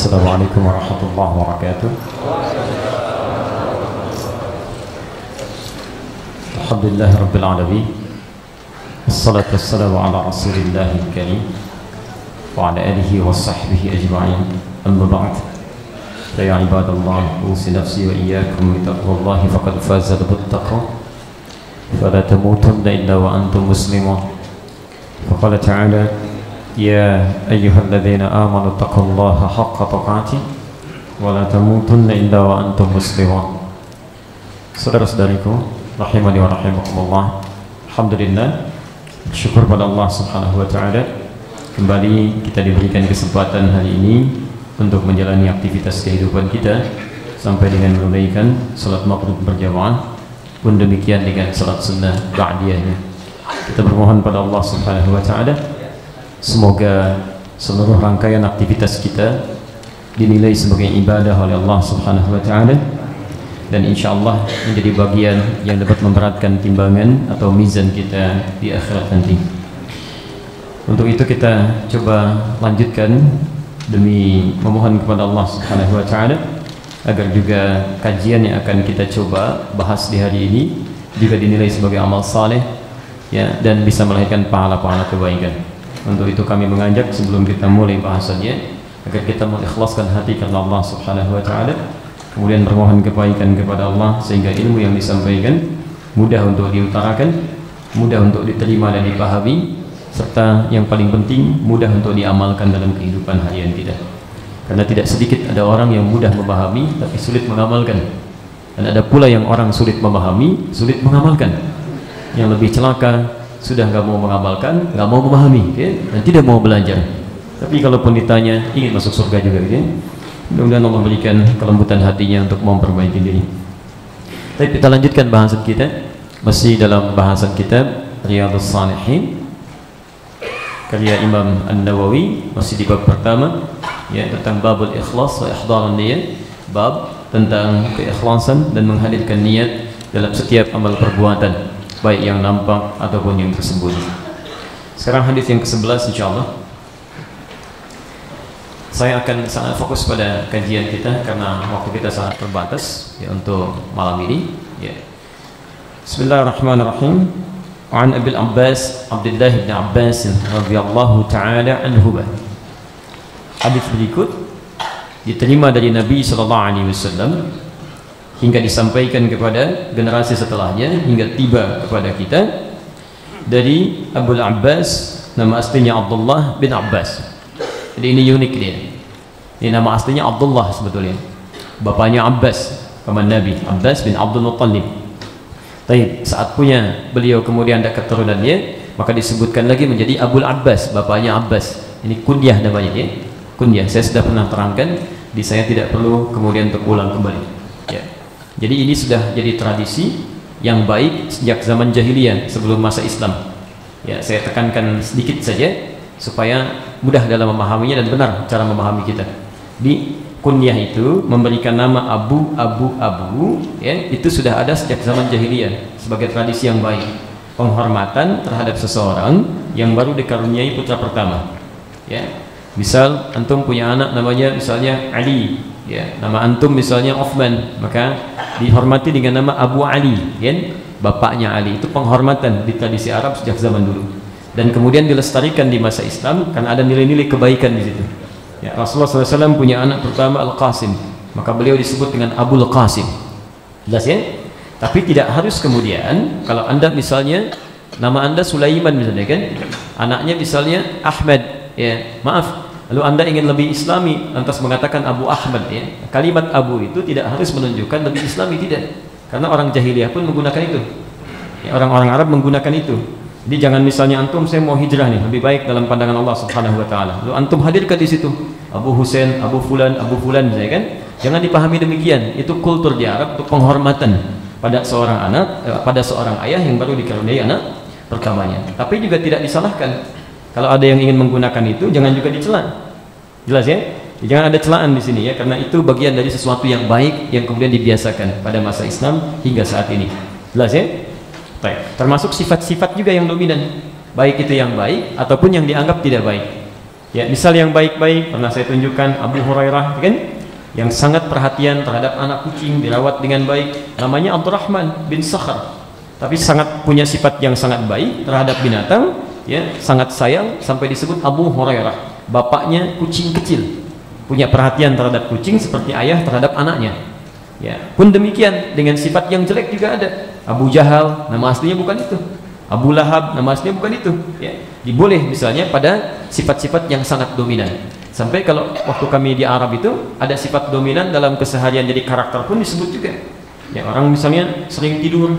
Assalamualaikum warahmatullahi wabarakatuh. Alhamdulillah rabbil alamin. Assalatu wassalamu ala rasulillahil karim wa ala alihi wa sahbihi ajma'in. Amma ba'd. Ya ibadallah, usi nafsi wa iyyakum bi taqwallahi faqad faza bil-taqwa. Fala tamutunna illa wa antum muslimun. Faqala ta'ala: Ya ayyuhalladzina amanu taqullaha haqqa tuqatih wa la tamutunna illa wa antum muslimun. Saudara-saudariku rahimani wa rahimakumullah, alhamdulillah, syukur pada Allah Subhanahu wa taala, kembali kita diberikan kesempatan hari ini untuk menjalani aktivitas kehidupan kita sampai dengan menunaikan salat maghrib berjamaah, pun demikian dengan salat sunnah ba'diyahnya. Kita bermohon pada Allah Subhanahu wa taala, semoga seluruh rangkaian aktivitas kita dinilai sebagai ibadah oleh Allah Subhanahu wa taala, dan insyaallah menjadi bagian yang dapat memberatkan timbangan atau mizan kita di akhirat nanti. Untuk itu kita coba lanjutkan demi memohon kepada Allah Subhanahu wa taala agar juga kajian yang akan kita coba bahas di hari ini juga dinilai sebagai amal saleh, ya, dan bisa melahirkan pahala-pahala kebaikan. Untuk itu kami mengajak sebelum kita mulai bahasannya agar kita mengikhlaskan hati karena Allah Subhanahu wa taala, kemudian bermohon kebaikan kepada Allah sehingga ilmu yang disampaikan mudah untuk diutarakan, mudah untuk diterima dan dipahami, serta yang paling penting mudah untuk diamalkan dalam kehidupan harian kita. Karena tidak sedikit ada orang yang mudah memahami tapi sulit mengamalkan, dan ada pula yang orang sulit memahami, sulit mengamalkan. Yang lebih celaka, sudah nggak mau mengamalkan, nggak mau memahami, ya, dan tidak mau belajar. Tapi kalaupun ditanya ingin masuk surga juga, ya. Mudah-mudahan Allah berikan kelembutan hatinya untuk memperbaiki diri. Tapi kita lanjutkan bahasan kita, masih dalam bahasan kitab Riyadhus Shalihin karya Imam An-Nawawi, masih di bab pertama, ya, tentang babul ikhlas wa ihdarun niyat, bab tentang keikhlasan dan menghadirkan niat dalam setiap amal perbuatan, baik yang nampak ataupun yang tersembunyi. Sekarang hadis yang ke-11 insyaallah. Saya akan sangat fokus pada kajian kita karena waktu kita sangat terbatas, ya, untuk malam ini, ya. Bismillahirrahmanirrahim. An Abil Abbas Abdullah bin Abbas radhiyallahu taala anhu. Hadis berikut diterima dari Nabi sallallahu alaihi wasallam hingga disampaikan kepada generasi setelahnya hingga tiba kepada kita dari Abul Abbas, nama aslinya Abdullah bin Abbas. Jadi ini unik dia. Ini nama aslinya Abdullah sebetulnya. Bapaknya Abbas, paman Nabi, Abbas bin Abdul Muttalib. Baik, saat punya beliau kemudian ada keturunannya, maka disebutkan lagi menjadi Abul Abbas, bapaknya Abbas. Ini kunyah namanya, ya. Kunyah. Saya sudah pernah terangkan, saya tidak perlu kemudian untuk ulang kembali. Ya. Jadi ini sudah jadi tradisi yang baik sejak zaman jahiliyah sebelum masa Islam. Ya, saya tekankan sedikit saja supaya mudah dalam memahaminya dan benar cara memahami kita. Di kunyah itu memberikan nama Abu, ya, itu sudah ada sejak zaman jahiliyah sebagai tradisi yang baik, penghormatan terhadap seseorang yang baru dikaruniai putra pertama. Ya, misal antum punya anak namanya misalnya Ali, ya, nama antum misalnya Uthman, maka dihormati dengan nama Abu Ali, ya, bapaknya Ali. Itu penghormatan di tradisi Arab sejak zaman dulu, dan kemudian dilestarikan di masa Islam karena ada nilai-nilai kebaikan di situ. Ya, Rasulullah SAW punya anak pertama Al-Qasim, maka beliau disebut dengan Abul Qasim. Jelas, ya? Tapi tidak harus kemudian kalau anda misalnya nama anda Sulaiman misalnya, kan, anaknya misalnya Ahmad, ya, maaf, lalu anda ingin lebih islami lantas mengatakan Abu Ahmad, ya. Kalimat Abu itu tidak harus menunjukkan lebih islami, tidak, karena orang jahiliyah pun menggunakan itu, ya, orang-orang Arab menggunakan itu. Jadi jangan misalnya antum saya mau hijrah nih, lebih baik dalam pandangan Allah Subhanahu wa taala, lalu antum hadirkan di situ Abu Husain, Abu Fulan misalnya, kan. Jangan dipahami demikian. Itu kultur di Arab untuk penghormatan pada seorang anak, pada seorang ayah yang baru dikaruniai anak pertamanya. Tapi juga tidak disalahkan kalau ada yang ingin menggunakan itu, jangan juga dicela. Jelas, ya? Jangan ada celaan di sini, ya, karena itu bagian dari sesuatu yang baik yang kemudian dibiasakan pada masa Islam hingga saat ini. Jelas, ya? Baik. Termasuk sifat-sifat juga yang dominan, baik itu yang baik ataupun yang dianggap tidak baik. Ya, misal yang baik-baik pernah saya tunjukkan Abu Hurairah kan, yang sangat perhatian terhadap anak kucing, dirawat dengan baik. Namanya Abdurrahman bin Sakhar. Tapi sangat punya sifat yang sangat baik terhadap binatang, ya, sangat sayang sampai disebut Abu Hurairah. Bapaknya kucing kecil, punya perhatian terhadap kucing seperti ayah terhadap anaknya. Ya, pun demikian dengan sifat yang jelek juga ada. Abu Jahal, nama aslinya bukan itu. Abu Lahab, nama aslinya bukan itu. Ya, diboleh misalnya pada sifat-sifat yang sangat dominan. Sampai kalau waktu kami di Arab itu ada sifat dominan dalam keseharian, jadi karakter pun disebut juga. Ya, orang misalnya sering tidur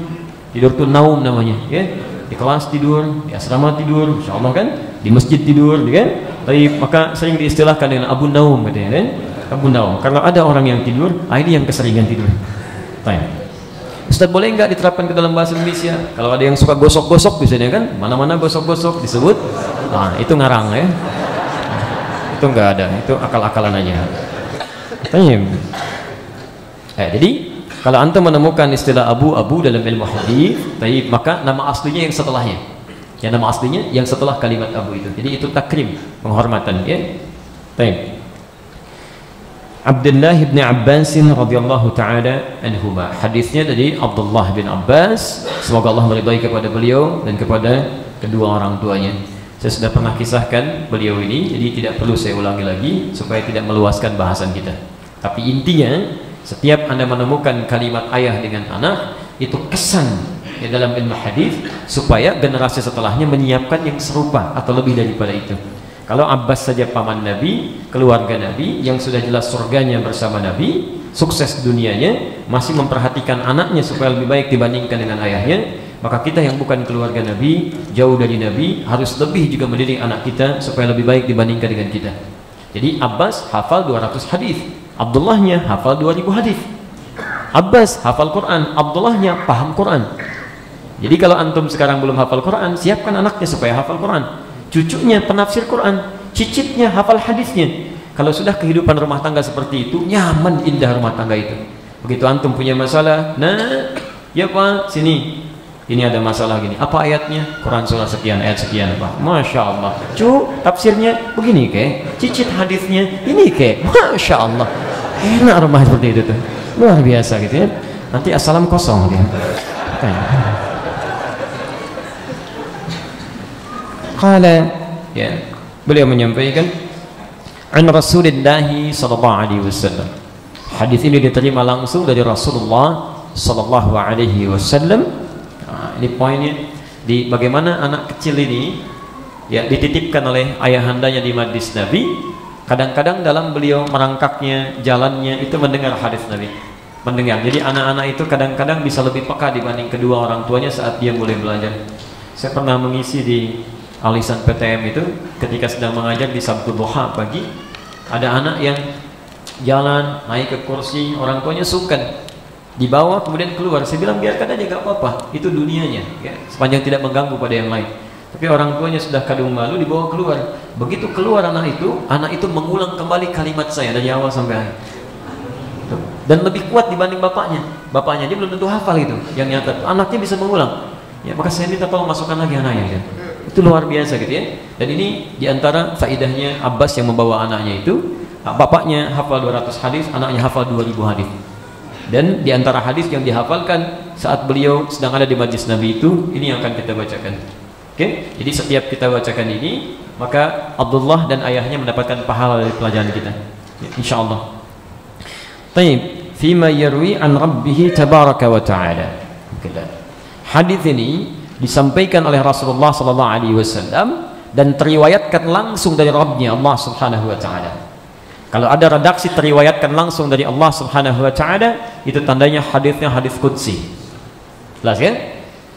tuh naum namanya, ya. Di kelas tidur, di asrama tidur, insyaallah kan, di masjid tidur, kan. Tapi maka sering diistilahkan dengan Abu Naum katanya, kan? Abu Naum. Kalau ada orang yang tidur, ini yang keseringan tidur. Tanya. Ustaz, boleh nggak diterapkan ke dalam bahasa Indonesia? Kalau ada yang suka gosok-gosok biasanya kan, mana-mana gosok-gosok disebut, itu ngarang ya. Itu nggak ada, itu akal-akalan aja. Tanya. Jadi kalau antum menemukan istilah abu-abu dalam ilmu hadis, maka nama aslinya yang setelahnya. Ya, nama aslinya yang setelah kalimat abu itu. Jadi itu takrim, penghormatan, ya. Baik. Abdullah bin Abbas radhiyallahu taala anhuma. Hadisnya dari Abdullah bin Abbas, semoga Allah meridai kepada beliau dan kepada kedua orang tuanya. Saya sudah pernah kisahkan beliau ini, jadi tidak perlu saya ulangi lagi supaya tidak meluaskan bahasan kita. Tapi intinya, setiap Anda menemukan kalimat ayah dengan anak, itu kesan ya dalam ilmu hadis supaya generasi setelahnya menyiapkan yang serupa atau lebih daripada itu. Kalau Abbas saja paman Nabi, keluarga Nabi yang sudah jelas surganya bersama Nabi, sukses dunianya, masih memperhatikan anaknya supaya lebih baik dibandingkan dengan ayahnya, maka kita yang bukan keluarga Nabi, jauh dari Nabi, harus lebih juga mendidik anak kita supaya lebih baik dibandingkan dengan kita. Jadi Abbas hafal 200 hadis, Abdullahnya hafal 2000 hadis. Abbas hafal Quran, Abdullahnya paham Quran. Jadi kalau antum sekarang belum hafal Quran, siapkan anaknya supaya hafal Quran. Cucunya penafsir Quran, cicitnya hafal hadisnya. Kalau sudah kehidupan rumah tangga seperti itu, nyaman indah rumah tangga itu. Begitu antum punya masalah, nah, ya Pak, sini. Ini ada masalah gini. Apa ayatnya? Quran surah sekian, ayat sekian, Pak. Masya Allah. Tafsirnya begini kek. Cicit hadisnya ini kek. Masya Allah. Enak rumah seperti itu tuh. Luar biasa gitu ya. Nanti assalam kosong dia. Qala, ya, beliau menyampaikan an Rasulullah sallallahu alaihi wasallam. Hadis ini diterima langsung dari Rasulullah sallallahu alaihi wasallam. Ini poinnya, di bagaimana anak kecil ini ya dititipkan oleh ayahandanya di majlis Nabi. Kadang-kadang dalam beliau merangkaknya, jalannya itu mendengar hadis Nabi. Mendengar. Jadi anak-anak itu kadang-kadang bisa lebih peka dibanding kedua orang tuanya saat dia mulai belajar. Saya pernah mengisi di alisan PTM itu ketika sedang mengajar di Sabtu Duha pagi, ada anak yang jalan naik ke kursi, orang tuanya sungkan, dibawa kemudian keluar. Saya bilang biarkan aja, gak apa-apa, itu dunianya ya, sepanjang tidak mengganggu pada yang lain. Tapi orang tuanya sudah kadung malu, dibawa keluar. Begitu keluar anak itu mengulang kembali kalimat saya dari awal sampai akhir, dan lebih kuat dibanding bapaknya. Bapaknya dia belum tentu hafal itu, yang nyata anaknya bisa mengulang ya. Maka saya minta tolong masukkan lagi anaknya ya. Itu luar biasa gitu ya. Dan ini diantara faidahnya Abbas yang membawa anaknya itu, bapaknya hafal 200 hadis, anaknya hafal 2000 hadis. Dan diantara hadis yang dihafalkan saat beliau sedang ada di majlis Nabi itu, ini yang akan kita bacakan. Oke? Jadi setiap kita bacakan ini, maka Abdullah dan ayahnya mendapatkan pahala dari pelajaran kita ya, insyaallah. Baik, fima yarwi an rabbih tabaraka wa ta'ala. Hadis ini disampaikan oleh Rasulullah sallallahu alaihi wasallam dan teriwayatkan langsung dari Rabbnya Allah Subhanahu wa taala. Kalau ada redaksi teriwayatkan langsung dari Allah Subhanahu wa taala, itu tandanya hadisnya hadis qudsi. Jelas kan?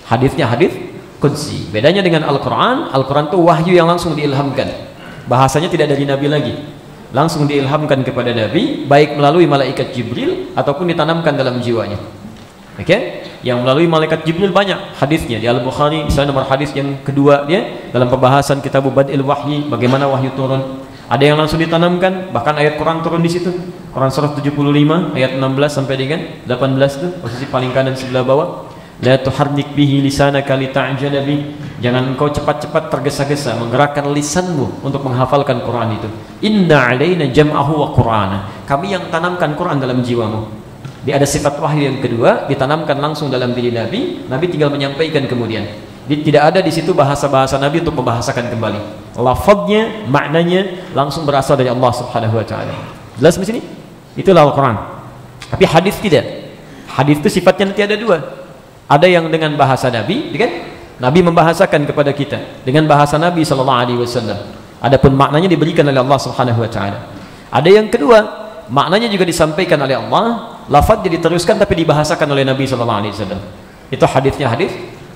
Hadisnya hadis qudsi. Bedanya dengan Al-Qur'an, Al-Qur'an itu wahyu yang langsung diilhamkan. Bahasanya tidak dari Nabi lagi. Langsung diilhamkan kepada Nabi, baik melalui malaikat Jibril ataupun ditanamkan dalam jiwanya. Oke? Yang melalui malaikat Jibril banyak hadisnya. Di Al-Bukhari misalnya nomor hadis yang kedua dia dalam pembahasan kitab Badil Wahyi, bagaimana wahyu turun. Ada yang langsung ditanamkan, bahkan ayat Quran turun di situ. Quran surah 75 ayat 16 sampai dengan 18 itu posisi paling kanan sebelah bawah. La tuharrik bihi lisanaka lita'jala bih. Jangan engkau cepat-cepat tergesa-gesa menggerakkan lisanmu untuk menghafalkan Quran itu. Inna alaina jam'ahu wa Qur'ana. Kami yang tanamkan Quran dalam jiwamu. Dia ada sifat wahyu yang kedua, ditanamkan langsung dalam diri Nabi. Nabi tinggal menyampaikan kemudian. Tidak ada di situ bahasa-bahasa Nabi untuk membahasakan kembali. Lafadznya, maknanya langsung berasal dari Allah Subhanahu wa taala. Jelas di sini? Itulah Al-Qur'an. Tapi hadis tidak. Hadis itu sifatnya nanti ada dua. Ada yang dengan bahasa Nabi, kan? Nabi membahasakan kepada kita dengan bahasa Nabi sallallahu alaihi wasallam. Adapun maknanya diberikan oleh Allah Subhanahu wa taala. Ada yang kedua, maknanya juga disampaikan oleh Allah, lafadznya diteruskan tapi dibahasakan oleh Nabi sallallahu alaihi wasallam. Itu hadisnya hadis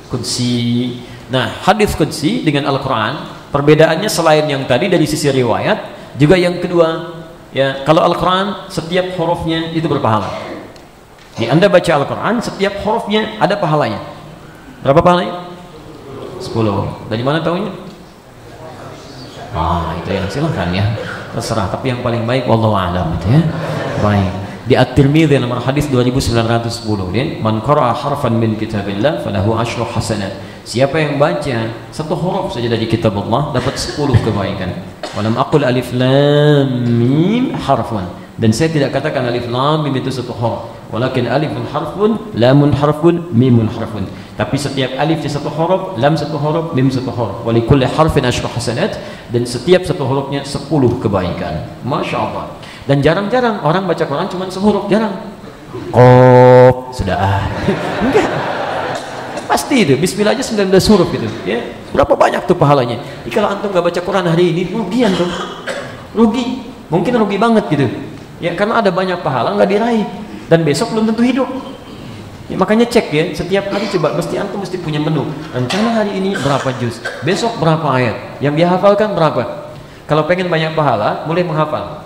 qudsi. Nah, hadis qudsi dengan Al-Qur'an perbedaannya selain yang tadi dari sisi riwayat, juga yang kedua, ya, kalau Al-Qur'an setiap hurufnya itu berpahala. Di Anda baca Al-Quran, setiap hurufnya ada pahalanya. Berapa pahalanya? 10. Dari mana tahunya? Itu yang silahkan ya, terserah. Tapi yang paling baik wallahu a'lam itu ya. Baik. Di At-Tirmidzi nomor hadis 2910 ini, man qara'a harfan min kitabillah falahu asyru hasanat. Siapa yang baca satu huruf saja dari kitab Allah dapat 10 kebaikan. Walam aqul alif lam mim harfun. Dan saya tidak katakan alif lam mim itu satu huruf. Walakin alifun harfun, lamun harfun, mimun harfun. Tapi setiap alif di satu huruf, lam satu huruf, mim satu huruf. Wa likulli harfin asyru hasanat, dan setiap satu hurufnya 10 kebaikan. Masya Allah. Dan jarang-jarang orang baca Quran cuma sehuruf, jarang. Sudah enggak. Pasti itu, bismillah aja 19 huruf gitu, ya. Berapa banyak tuh pahalanya? Jadi kalau antum nggak baca Quran hari ini, rugian tuh. Rugi. Mungkin rugi banget gitu. Ya, karena ada banyak pahala nggak diraih. Dan besok belum tentu hidup ya, makanya cek ya, setiap hari coba, antum mesti punya menu. Rencana hari ini berapa juz, besok berapa ayat, yang dia hafalkan berapa. Kalau pengen banyak pahala, mulai menghafal.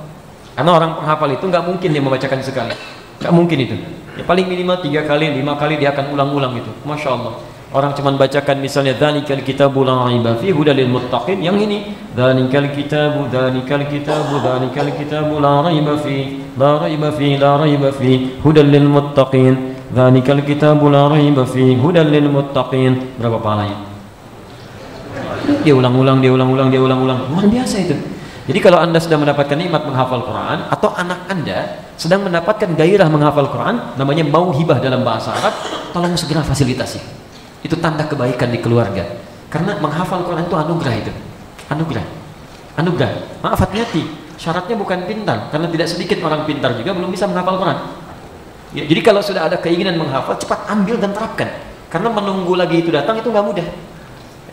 Karena orang penghafal itu nggak mungkin dia membacakan sekali, nggak mungkin itu ya, paling minimal 3 kali, 5 kali dia akan ulang-ulang itu. Masya Allah. Orang cuman bacakan misalnya dzalikal kitabu la raiba fihi hudal lil muttaqin, yang ini dzalikal kitabu dzalikal kitabu la raiba fihi la raiba fihi la raiba fihi hudal lil muttaqin, dzalikal kitabu la raiba fihi hudal lil muttaqin. Berapa pahalanya? Dia ulang-ulang luar biasa itu. Jadi kalau Anda sedang mendapatkan nikmat menghafal Quran, atau anak Anda sedang mendapatkan gairah menghafal Quran, namanya mauhibah dalam bahasa Arab, tolong segera fasilitasi. Itu tanda kebaikan di keluarga. Karena menghafal Quran itu anugerah itu. Anugerah. Maaf, hati-hati. Syaratnya bukan pintar, karena tidak sedikit orang pintar juga belum bisa menghafal Quran. Ya, jadi kalau sudah ada keinginan menghafal, cepat ambil dan terapkan. Karena menunggu lagi itu datang itu nggak mudah.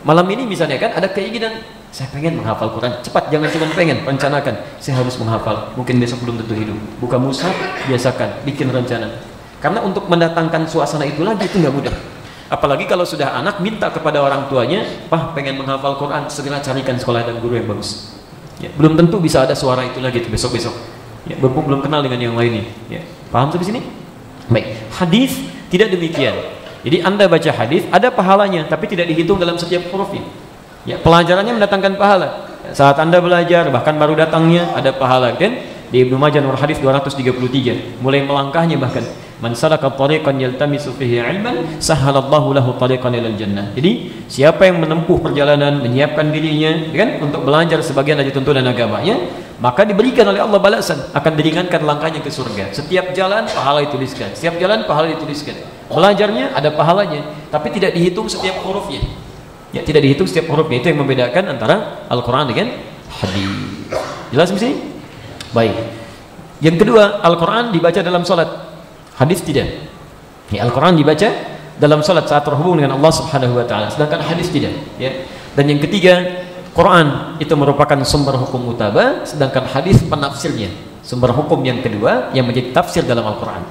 Malam ini misalnya kan ada keinginan, saya pengen menghafal Quran. Cepat, jangan cuma pengen, rencanakan. Saya harus menghafal. Mungkin besok belum tentu hidup. Buka mushaf, biasakan, bikin rencana. Karena untuk mendatangkan suasana itu lagi itu nggak mudah. Apalagi kalau sudah anak minta kepada orang tuanya, "Pah, pengen menghafal Quran," segera carikan sekolah dan guru yang bagus. Ya, belum tentu bisa ada suara itu lagi besok-besok. Ya, belum kenal dengan yang lainnya. Ya, paham sampai sini? Baik. Hadis tidak demikian. Jadi Anda baca hadis ada pahalanya, tapi tidak dihitung dalam setiap hurufnya. Ya, pelajarannya mendatangkan pahala. Saat Anda belajar, bahkan baru datangnya ada pahala, kan? Di Ibnu Majah nomor hadis 233, mulai melangkahnya bahkan, man salaka tariqan yaltamisu fihi ilman sahalallahu lahu tariqan ilal jannah. Jadi siapa yang menempuh perjalanan, menyiapkan dirinya kan untuk belajar sebagian dari tuntunan agamanya, maka diberikan oleh Allah balasan, akan diringankan langkahnya ke surga. Setiap jalan pahala dituliskan, setiap jalan pahala dituliskan. Belajarnya ada pahalanya, tapi tidak dihitung setiap hurufnya. Ya, tidak dihitung setiap hurufnya. Itu yang membedakan antara Al-Qur'an dengan hadis. Jelas di sini? Baik. Yang kedua, Al-Quran dibaca dalam salat, hadis tidak. Ya, Al-Quran dibaca dalam salat saat terhubung dengan Allah Subhanahu wa taala, sedangkan hadis tidak, ya. Dan yang ketiga, Quran itu merupakan sumber hukum mutabah, sedangkan hadis penafsirnya, sumber hukum yang kedua yang menjadi tafsir dalam Al-Quran.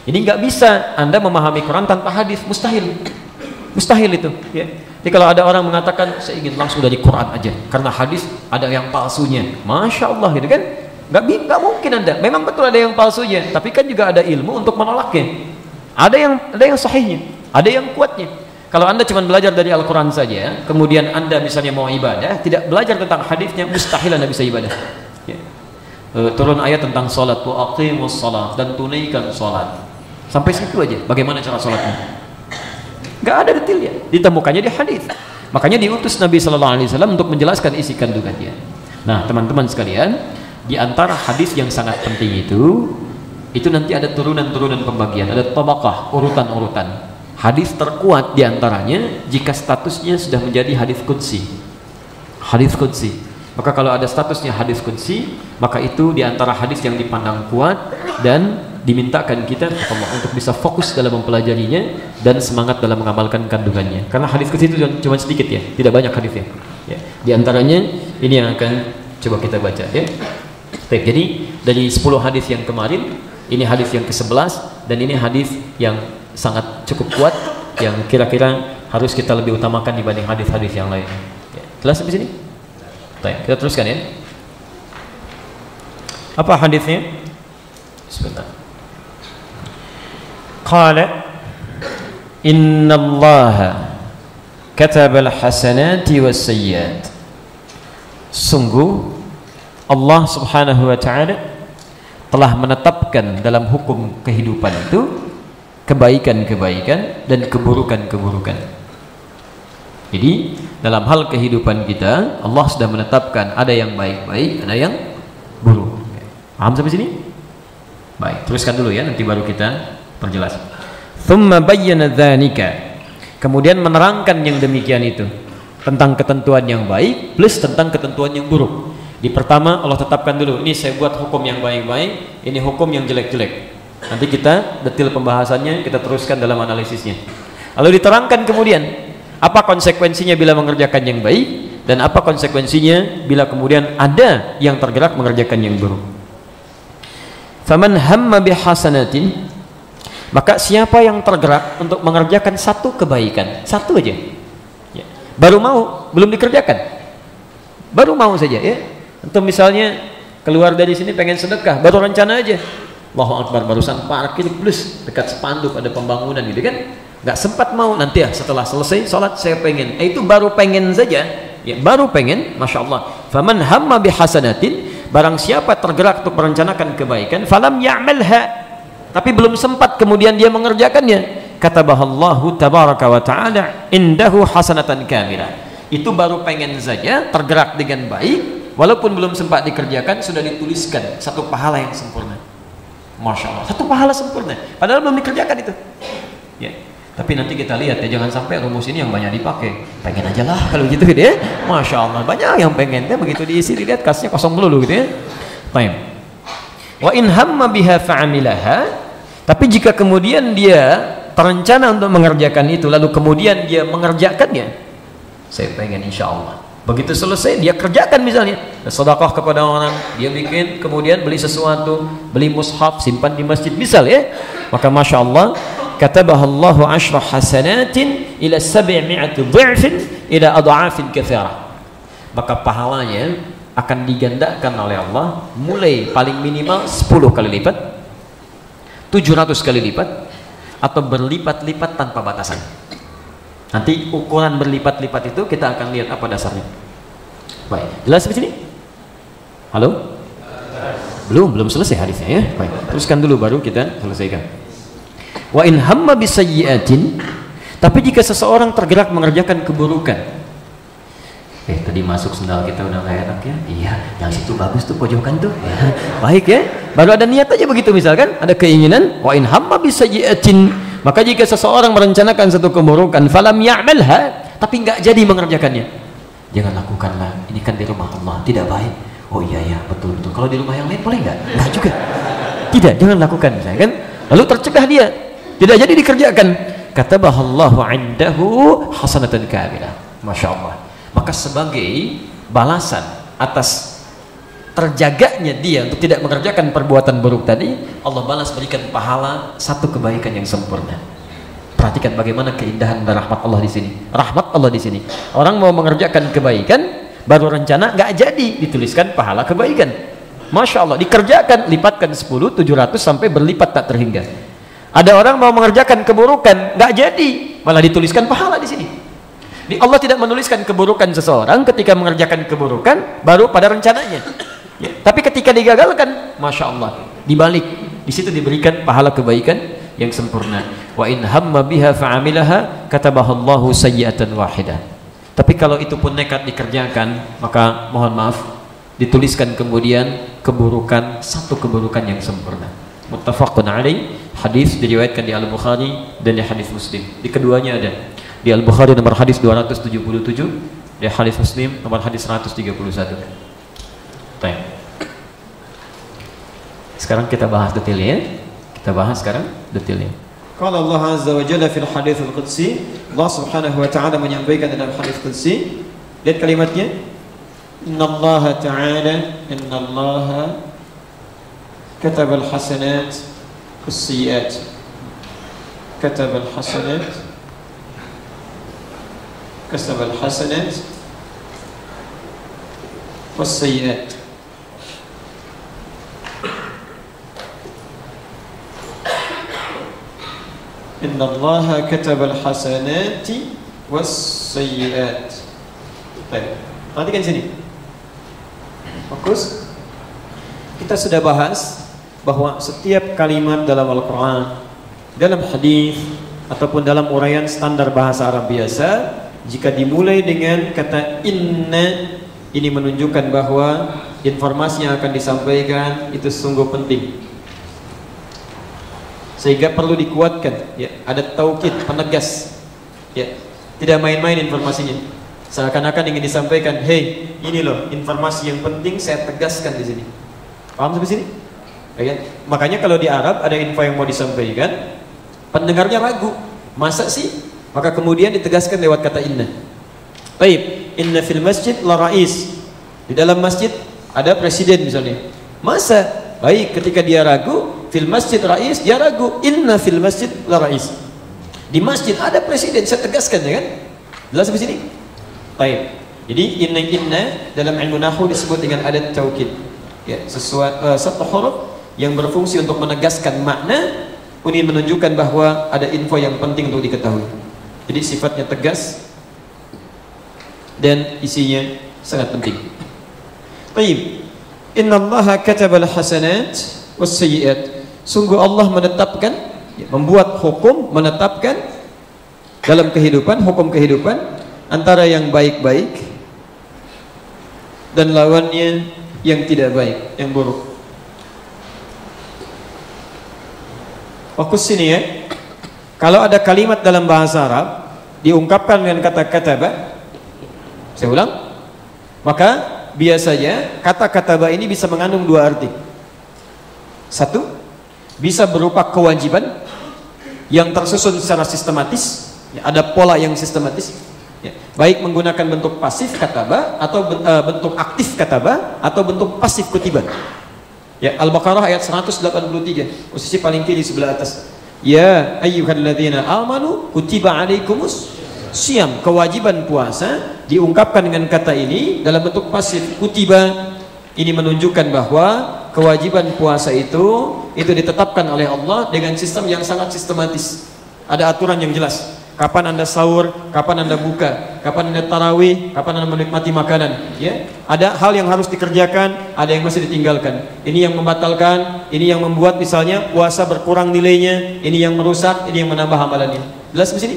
Jadi nggak bisa Anda memahami Quran tanpa hadis, mustahil. Mustahil itu, ya. Jadi kalau ada orang mengatakan saya ingin langsung dari Quran aja, karena hadis ada yang palsunya, Masya Allah gitu kan. Nggak mungkin Anda. Memang betul ada yang palsunya, tapi kan juga ada ilmu untuk menolaknya. Ada yang sahihnya, ada yang kuatnya. Kalau Anda cuma belajar dari Al-Quran saja, kemudian Anda misalnya mau ibadah, tidak belajar tentang hadisnya, mustahil Anda bisa ibadah. Ya. Turun ayat tentang salat, wa aqimus salat, dan tunaikan salat. Sampai situ aja. Bagaimana cara salatnya? Nggak ada detailnya, ditemukannya di hadis. Makanya diutus Nabi Shallallahu Alaihi Wasallam untuk menjelaskan isi kandungannya. Nah, teman-teman sekalian, di antara hadis yang sangat penting itu nanti ada turunan-turunan pembagian, ada tabaqah, urutan-urutan. Hadis terkuat di antaranya jika statusnya sudah menjadi hadis qudsi. Hadis qudsi. Maka kalau ada statusnya hadis qudsi, maka itu di antara hadis yang dipandang kuat dan dimintakan kita untuk bisa fokus dalam mempelajarinya dan semangat dalam mengamalkan kandungannya. Karena hadis qudsi itu cuma sedikit ya, tidak banyak hadisnya. Ya. Di antaranya ini yang akan coba kita baca ya. Baik, jadi dari 10 hadis yang kemarin, ini hadis yang ke-11 dan ini hadis yang sangat cukup kuat yang kira-kira harus kita lebih utamakan dibanding hadis-hadis yang lain. Ya. Jelas sampai sini? Baik, kita teruskan ya. Apa hadisnya? Sebentar. Qala innallaha katabal hasanati was sayyiat. Sungguh Allah Subhanahu wa taala telah menetapkan dalam hukum kehidupan itu kebaikan-kebaikan dan keburukan-keburukan. Jadi dalam hal kehidupan kita Allah sudah menetapkan ada yang baik-baik, ada yang buruk. Paham sampai sini? Baik, teruskan dulu ya, nanti baru kita perjelas. Thumma bayyana dzalika. Kemudian menerangkan yang demikian itu tentang ketentuan yang baik plus tentang ketentuan yang buruk. Di pertama Allah tetapkan dulu, ini saya buat hukum yang baik-baik, ini hukum yang jelek-jelek. Nanti kita detail pembahasannya, kita teruskan dalam analisisnya. Lalu diterangkan kemudian apa konsekuensinya bila mengerjakan yang baik dan apa konsekuensinya bila kemudian ada yang tergerak mengerjakan yang buruk. Faman hamma bihasanatin, maka siapa yang tergerak untuk mengerjakan satu kebaikan, satu aja ya, baru mau, belum dikerjakan, baru mau saja ya. Atau misalnya keluar dari sini pengen sedekah, baru rencana aja, Allahu Akbar, barusan parkir plus dekat spanduk ada pembangunan gitu kan, nggak sempat mau, nanti ya setelah selesai sholat saya pengen, itu baru pengen saja ya, baru pengen, masya Allah. Faman hamma bihasanatin, barang siapa tergerak untuk merencanakan kebaikan, falam ya'malha, tapi belum sempat kemudian dia mengerjakannya, katabahallahu tabaraka wa ta'ala indahu hasanatan kamilah, itu baru pengen saja, tergerak dengan baik, walaupun belum sempat dikerjakan sudah dituliskan satu pahala yang sempurna. Masya Allah, satu pahala sempurna padahal belum dikerjakan itu ya. Tapi nanti kita lihat ya, jangan sampai rumus ini yang banyak dipakai. Pengen aja lah kalau gitu ya. Masya Allah, banyak yang pengen ya, begitu diisi dilihat kasnya kosong dulu gitu ya. Baik. Wa in hamma biha fa'amilaha, tapi jika kemudian dia terencana untuk mengerjakan itu lalu kemudian dia mengerjakannya, saya pengen insya Allah, begitu selesai dia kerjakan, misalnya sedekah kepada orang, dia bikin kemudian beli sesuatu, beli mushaf simpan di masjid misal ya, maka masya Allah katabahallahu asyra hasanatin ila 700 dha'fin ila adha'afin katsirah, maka pahalanya akan digandakan oleh Allah mulai paling minimal 10 kali lipat, 700 kali lipat, atau berlipat-lipat tanpa batasan. Nanti ukuran berlipat-lipat itu kita akan lihat apa dasarnya. Baik, jelas di sini? Halo? Belum selesai hadisnya ya. Baik, teruskan dulu baru kita selesaikan. Wa in hamma bisayyi'atin, tapi jika seseorang tergerak mengerjakan keburukan. Tadi masuk sendal kita udah gak enak ya. Iya, yang situ bagus tuh pojokan tuh. Ya, baik ya. Baru ada niat aja begitu misalkan, ada keinginan, wa in hamma bisayyi'atin, maka jika seseorang merencanakan satu keburukan, falam ya'malha, tapi nggak jadi mengerjakannya, jangan lakukanlah, ini kan di rumah Allah, tidak baik. Oh iya ya, betul. Kalau di rumah yang lain boleh nggak? Nggak juga. Tidak, jangan lakukan, misalnya kan. Lalu tercegah dia, tidak jadi dikerjakan. Katabahallahu indahu hasanatan kamilah. Masya Allah. Maka sebagai balasan atas terjaganya dia untuk tidak mengerjakan perbuatan buruk tadi, Allah balas berikan pahala satu kebaikan yang sempurna. Perhatikan bagaimana keindahan dan rahmat Allah di sini. Rahmat Allah di sini. Orang mau mengerjakan kebaikan, baru rencana nggak jadi, dituliskan pahala kebaikan. Masya Allah, dikerjakan, lipatkan 10, 700 sampai berlipat tak terhingga. Ada orang mau mengerjakan keburukan, nggak jadi, malah dituliskan pahala di sini. Allah tidak menuliskan keburukan seseorang ketika mengerjakan keburukan baru pada rencananya. Ya, tapi ketika digagalkan, masya Allah, dibalik, di situ diberikan pahala kebaikan yang sempurna. Wa in hamma biha fa'amilaha katabahallahu sayyi'atan wahidah. Tapi kalau itu pun nekat dikerjakan, maka mohon maaf, dituliskan kemudian keburukan, satu keburukan yang sempurna. Muttafaqun alaih, hadis diriwayatkan di Al-Bukhari dan di hadis Muslim. Di keduanya ada. Di Al-Bukhari nomor hadis 277, di hadis Muslim nomor hadis 131. Baik. Sekarang kita bahas detailnya. Kita bahas sekarang detailnya. Qala Allah Azza wa Jalla fil hadits al-qudsi, Allah Subhanahu wa taala menyampaikan dalam hadis qudsi, lihat kalimatnya, innallaha ta'ala innallaha kataba al-hasanat was-sayyi'at. Kataba al-hasanat kasaba al-hasanat was-sayyi'at. Innallaha katabal hasanati was-sayyi'at. Baik. Perhatikan sini. Fokus. Kita sudah bahas bahwa setiap kalimat dalam Al-Qur'an, dalam hadis ataupun dalam uraian standar bahasa Arab biasa, jika dimulai dengan kata inna, ini menunjukkan bahwa informasi yang akan disampaikan itu sungguh penting. Sehingga perlu dikuatkan, ya, ada taukid, penegas, ya, tidak main-main informasinya. Seakan-akan ingin disampaikan, hey, ini loh informasi yang penting saya tegaskan di sini. Paham sampai sini? Ya, makanya kalau di Arab ada info yang mau disampaikan, pendengarnya ragu, masa sih? Maka kemudian ditegaskan lewat kata inna. Baik, inna fil masjid la rais. Di dalam masjid ada presiden misalnya. Masa? Baik, ketika dia ragu, fil masjid rais, dia ragu, inna fil masjid la rais. Di masjid ada presiden, saya tegaskan, ya kan? Jelas sampai sini? Baik. Jadi inna dalam ilmu nahwu disebut dengan adat taukid. Ya, satu huruf yang berfungsi untuk menegaskan makna, ini menunjukkan bahwa ada info yang penting untuk diketahui. Jadi sifatnya tegas dan isinya sangat penting. Baik. Innallaha katabal hasanat was-sayyi'at. Sungguh Allah menetapkan, membuat hukum, menetapkan dalam kehidupan, hukum kehidupan antara yang baik-baik dan lawannya yang tidak baik, yang buruk. Fokus sini ya. Kalau ada kalimat dalam bahasa Arab diungkapkan dengan kata kataba, saya ulang, maka biasanya kata kataba ini bisa mengandung dua arti. Satu, bisa berupa kewajiban yang tersusun secara sistematis, ya, ada pola yang sistematis, ya, baik menggunakan bentuk pasif kataba atau bentuk aktif kataba atau bentuk pasif kutiba. Ya, Al-Baqarah ayat 183, posisi paling kiri sebelah atas. Ya ayyuhalladzina amanu kutiba alaikumus syiyam, kewajiban puasa diungkapkan dengan kata ini dalam bentuk pasif kutiba. Ini menunjukkan bahwa kewajiban puasa itu ditetapkan oleh Allah dengan sistem yang sangat sistematis. Ada aturan yang jelas. Kapan Anda sahur, kapan Anda buka, kapan Anda tarawih, kapan Anda menikmati makanan, ya. Ada hal yang harus dikerjakan, ada yang masih ditinggalkan. Ini yang membatalkan, ini yang membuat misalnya puasa berkurang nilainya, ini yang merusak, ini yang menambah amalannya. Jelas di sini?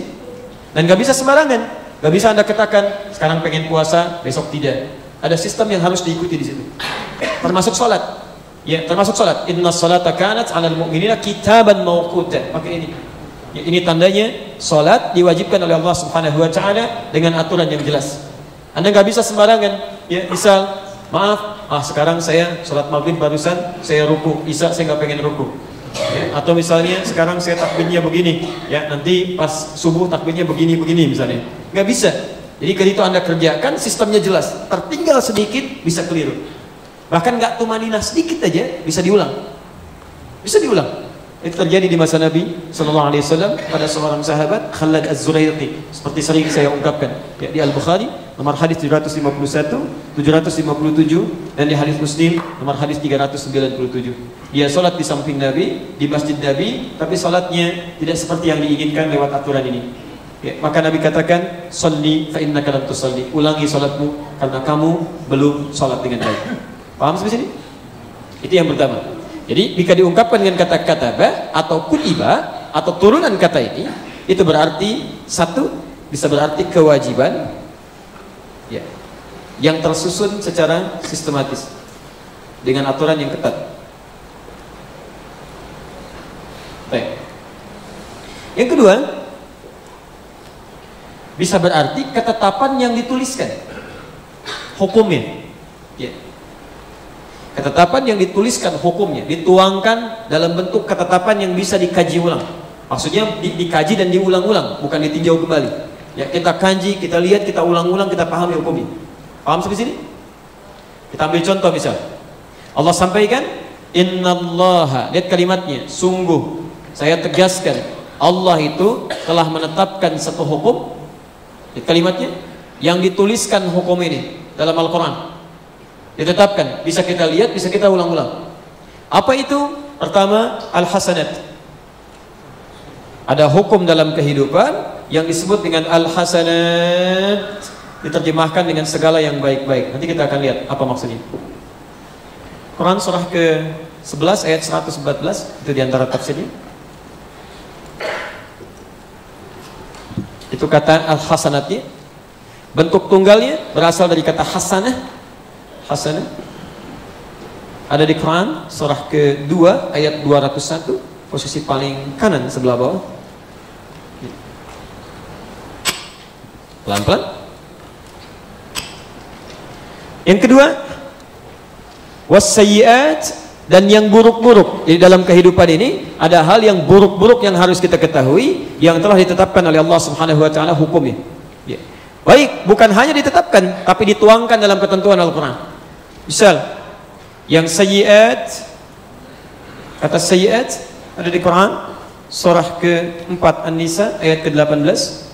Dan gak bisa sembarangan. Gak bisa Anda katakan sekarang pengen puasa, besok tidak. Ada sistem yang harus diikuti di situ. Termasuk salat. Ya, termasuk salat. Inna salata kanat 'alal mu'minina kitaban mawquta. Pakai ini. Ya, ini tandanya salat diwajibkan oleh Allah Subhanahu wa taala dengan aturan yang jelas. Anda nggak bisa sembarangan. Ya, misal, maaf, sekarang saya salat maghrib barusan saya ruku, isya saya nggak pengen ruku. Ya, atau misalnya sekarang saya takbirnya begini, ya nanti pas subuh takbirnya begini misalnya. Nggak bisa. Jadi ketika Anda kerjakan sistemnya jelas, tertinggal sedikit bisa keliru. Bahkan nggak tumanina sedikit aja bisa diulang. Bisa diulang. Itu terjadi di masa Nabi Sallallahu Alaihi Wasallam pada seorang sahabat Khalad Az-Zuraiti, seperti sering saya ungkapkan, ya, di Al-Bukhari nomor hadis 751, 757 dan di hadis Muslim nomor hadis 397. Dia salat di samping Nabi di masjid Nabi, tapi salatnya tidak seperti yang diinginkan lewat aturan ini. Ya, maka Nabi katakan, "Shalli fa innaka lam tusalli." Ulangi salatmu karena kamu belum salat dengan baik. Paham sampai sini? Itu yang pertama. Jadi jika diungkapkan dengan kata kataba atau kutiba, atau turunan kata ini, itu berarti satu, bisa berarti kewajiban ya, yang tersusun secara sistematis dengan aturan yang ketat. Baik. Yang kedua, bisa berarti ketetapan yang dituliskan hukumnya ya. Ketetapan yang dituliskan hukumnya dituangkan dalam bentuk ketetapan yang bisa dikaji ulang. Maksudnya dikaji dan diulang-ulang, bukan ditinjau kembali. Ya, kita kaji, kita lihat, kita ulang-ulang, kita pahami hukumnya. Paham sampai sini? Kita ambil contoh misal. Allah sampaikan, innallaha, lihat kalimatnya, sungguh saya tegaskan, Allah itu telah menetapkan satu hukum. Lihat kalimatnya, yang dituliskan hukum ini dalam Al-Quran ditetapkan, bisa kita lihat, bisa kita ulang-ulang. Apa itu? Pertama, al-hasanat. Ada hukum dalam kehidupan yang disebut dengan al-hasanat, diterjemahkan dengan segala yang baik-baik. Nanti kita akan lihat apa maksudnya. Quran surah ke-11 ayat 114, itu diantara tafsirnya. Itu kata al-hasanatnya. Bentuk tunggalnya berasal dari kata hasanah. Hasanah ada di Quran surah ke-2 ayat 201, posisi paling kanan sebelah bawah. Pelan-pelan. Yang kedua, was-sayyi'at, dan yang buruk-buruk. Jadi dalam kehidupan ini ada hal yang buruk-buruk yang harus kita ketahui, yang telah ditetapkan oleh Allah Subhanahu wa taala hukumnya. Ya. Baik, bukan hanya ditetapkan tapi dituangkan dalam ketentuan Al-Quran. Misal, yang sayyi'at, kata sayyi'at ada di Quran surah ke-4 An-Nisa ayat ke-18.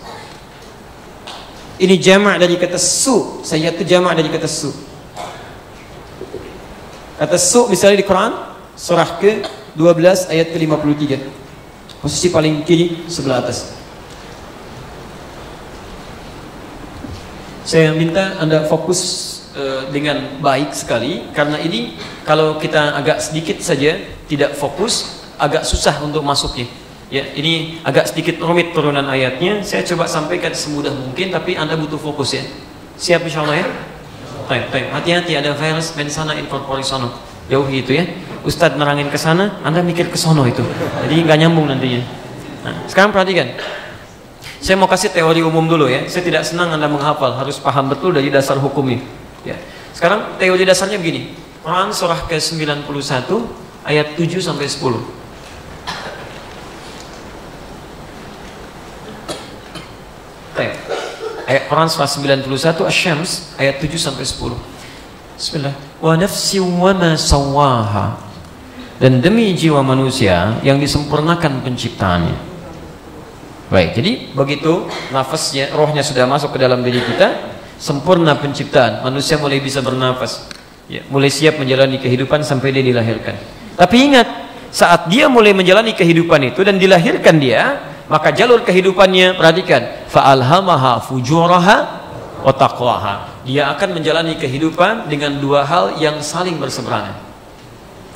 Ini jama' dari kata su. Sayyi'at itu jama' dari kata su. Kata su misalnya di Quran surah ke-12 ayat ke-53, posisi paling kiri sebelah atas. Saya minta Anda fokus dengan baik sekali, karena ini kalau kita agak sedikit saja tidak fokus, agak susah untuk masuknya. Ya, ini agak sedikit rumit turunan ayatnya. Saya coba sampaikan semudah mungkin, tapi Anda butuh fokus ya. Siap insyaallah ya? Baik. Hati-hati, ada virus mensana incorpore sono. Jauhi itu ya. Ustadz nerangin ke sana, Anda mikir ke sono itu. Jadi nggak nyambung nantinya. Nah, sekarang perhatikan. Saya mau kasih teori umum dulu ya. Saya tidak senang Anda menghafal, harus paham betul dari dasar hukumnya. Ya. Sekarang teori dasarnya begini. Quran surah ke-91 ayat 7 sampai 10. Ayat Quran surah 91 Asy-Syams ayat 7 sampai 10. Bismillah. Wa nafsi wa ma sawwaha. Dan demi jiwa manusia yang disempurnakan penciptaannya. Baik, jadi begitu nafasnya, rohnya sudah masuk ke dalam diri kita, sempurna penciptaan, manusia mulai bisa bernafas ya, mulai siap menjalani kehidupan sampai dia dilahirkan. Tapi ingat, saat dia mulai menjalani kehidupan itu dan dilahirkan dia, maka jalur kehidupannya, perhatikan, fa'alhamaha fujuraha wa taqwaha. Dia akan menjalani kehidupan dengan dua hal yang saling berseberangan.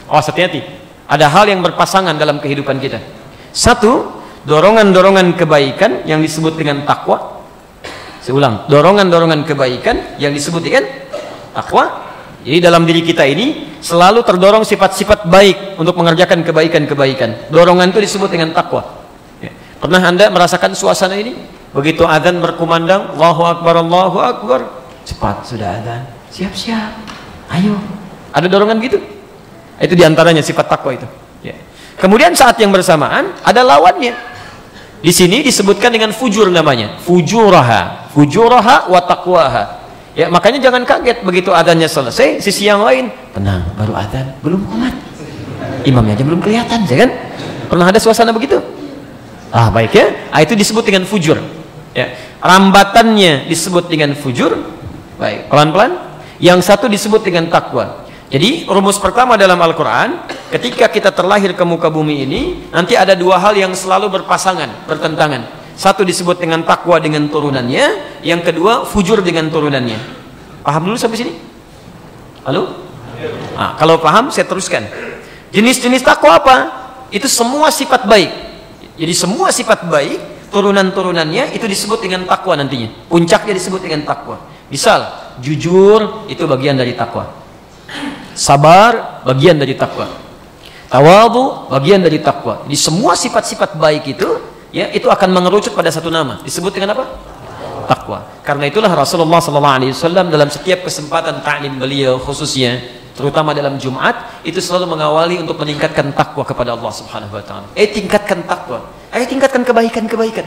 Oh, hati-hati, ada hal yang berpasangan dalam kehidupan kita. Satu, dorongan-dorongan kebaikan yang disebut dengan takwa. Saya ulang, dorongan-dorongan kebaikan yang disebut dengan takwa. Jadi dalam diri kita ini selalu terdorong sifat-sifat baik untuk mengerjakan kebaikan-kebaikan. Dorongan itu disebut dengan takwa. Ya. Pernah Anda merasakan suasana ini? Begitu azan berkumandang, Allahu Akbar, Allahu Akbar, cepat sudah azan, siap-siap, ayo. Ada dorongan gitu? Itu diantaranya sifat takwa itu. Ya. Kemudian saat yang bersamaan ada lawannya. Di sini disebutkan dengan fujur namanya, fujuraha wa taqwaha. Ya, makanya jangan kaget begitu adzannya selesai, sisi yang lain tenang, baru adzan, belum qomat. Imamnya aja belum kelihatan, ya kan? Pernah ada suasana begitu? Ah, baik ya. Ah, itu disebut dengan fujur. Ya. Rambatannya disebut dengan fujur. Baik, pelan-pelan. Yang satu disebut dengan takwa. Jadi rumus pertama dalam Al-Quran, ketika kita terlahir ke muka bumi ini, nanti ada dua hal yang selalu berpasangan, bertentangan. Satu disebut dengan takwa dengan turunannya, yang kedua fujur dengan turunannya. Paham dulu sampai sini? Halo? Nah, kalau paham saya teruskan. Jenis-jenis takwa apa? Itu semua sifat baik Jadi semua sifat baik, turunan-turunannya itu disebut dengan takwa nantinya. Puncaknya disebut dengan takwa. Misal, jujur itu bagian dari takwa. Sabar bagian dari takwa. Tawadhu bagian dari takwa. Jadi semua sifat-sifat baik itu, ya, itu akan mengerucut pada satu nama. Disebut dengan apa? Takwa. Karena itulah Rasulullah SAW dalam setiap kesempatan ta'lim beliau, khususnya terutama dalam Jumat, itu selalu mengawali untuk meningkatkan takwa kepada Allah Subhanahu wa taala. Tingkatkan takwa. Tingkatkan kebaikan-kebaikan.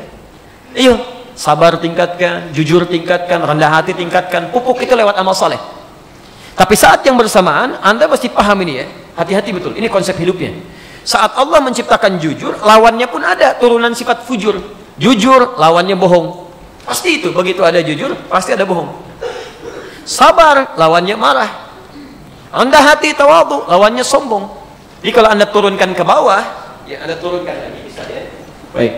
Ayo, sabar tingkatkan, jujur tingkatkan, rendah hati tingkatkan, pupuk itu lewat amal saleh. Tapi saat yang bersamaan, Anda mesti paham ini ya. Hati-hati betul, ini konsep hidupnya. Saat Allah menciptakan jujur, lawannya pun ada turunan sifat fujur. Jujur, lawannya bohong. Pasti itu, begitu ada jujur, pasti ada bohong. Sabar, lawannya marah. Rendah hati, tawadhu, lawannya sombong. Jadi kalau Anda turunkan ke bawah, ya Anda turunkan lagi misalnya. Baik.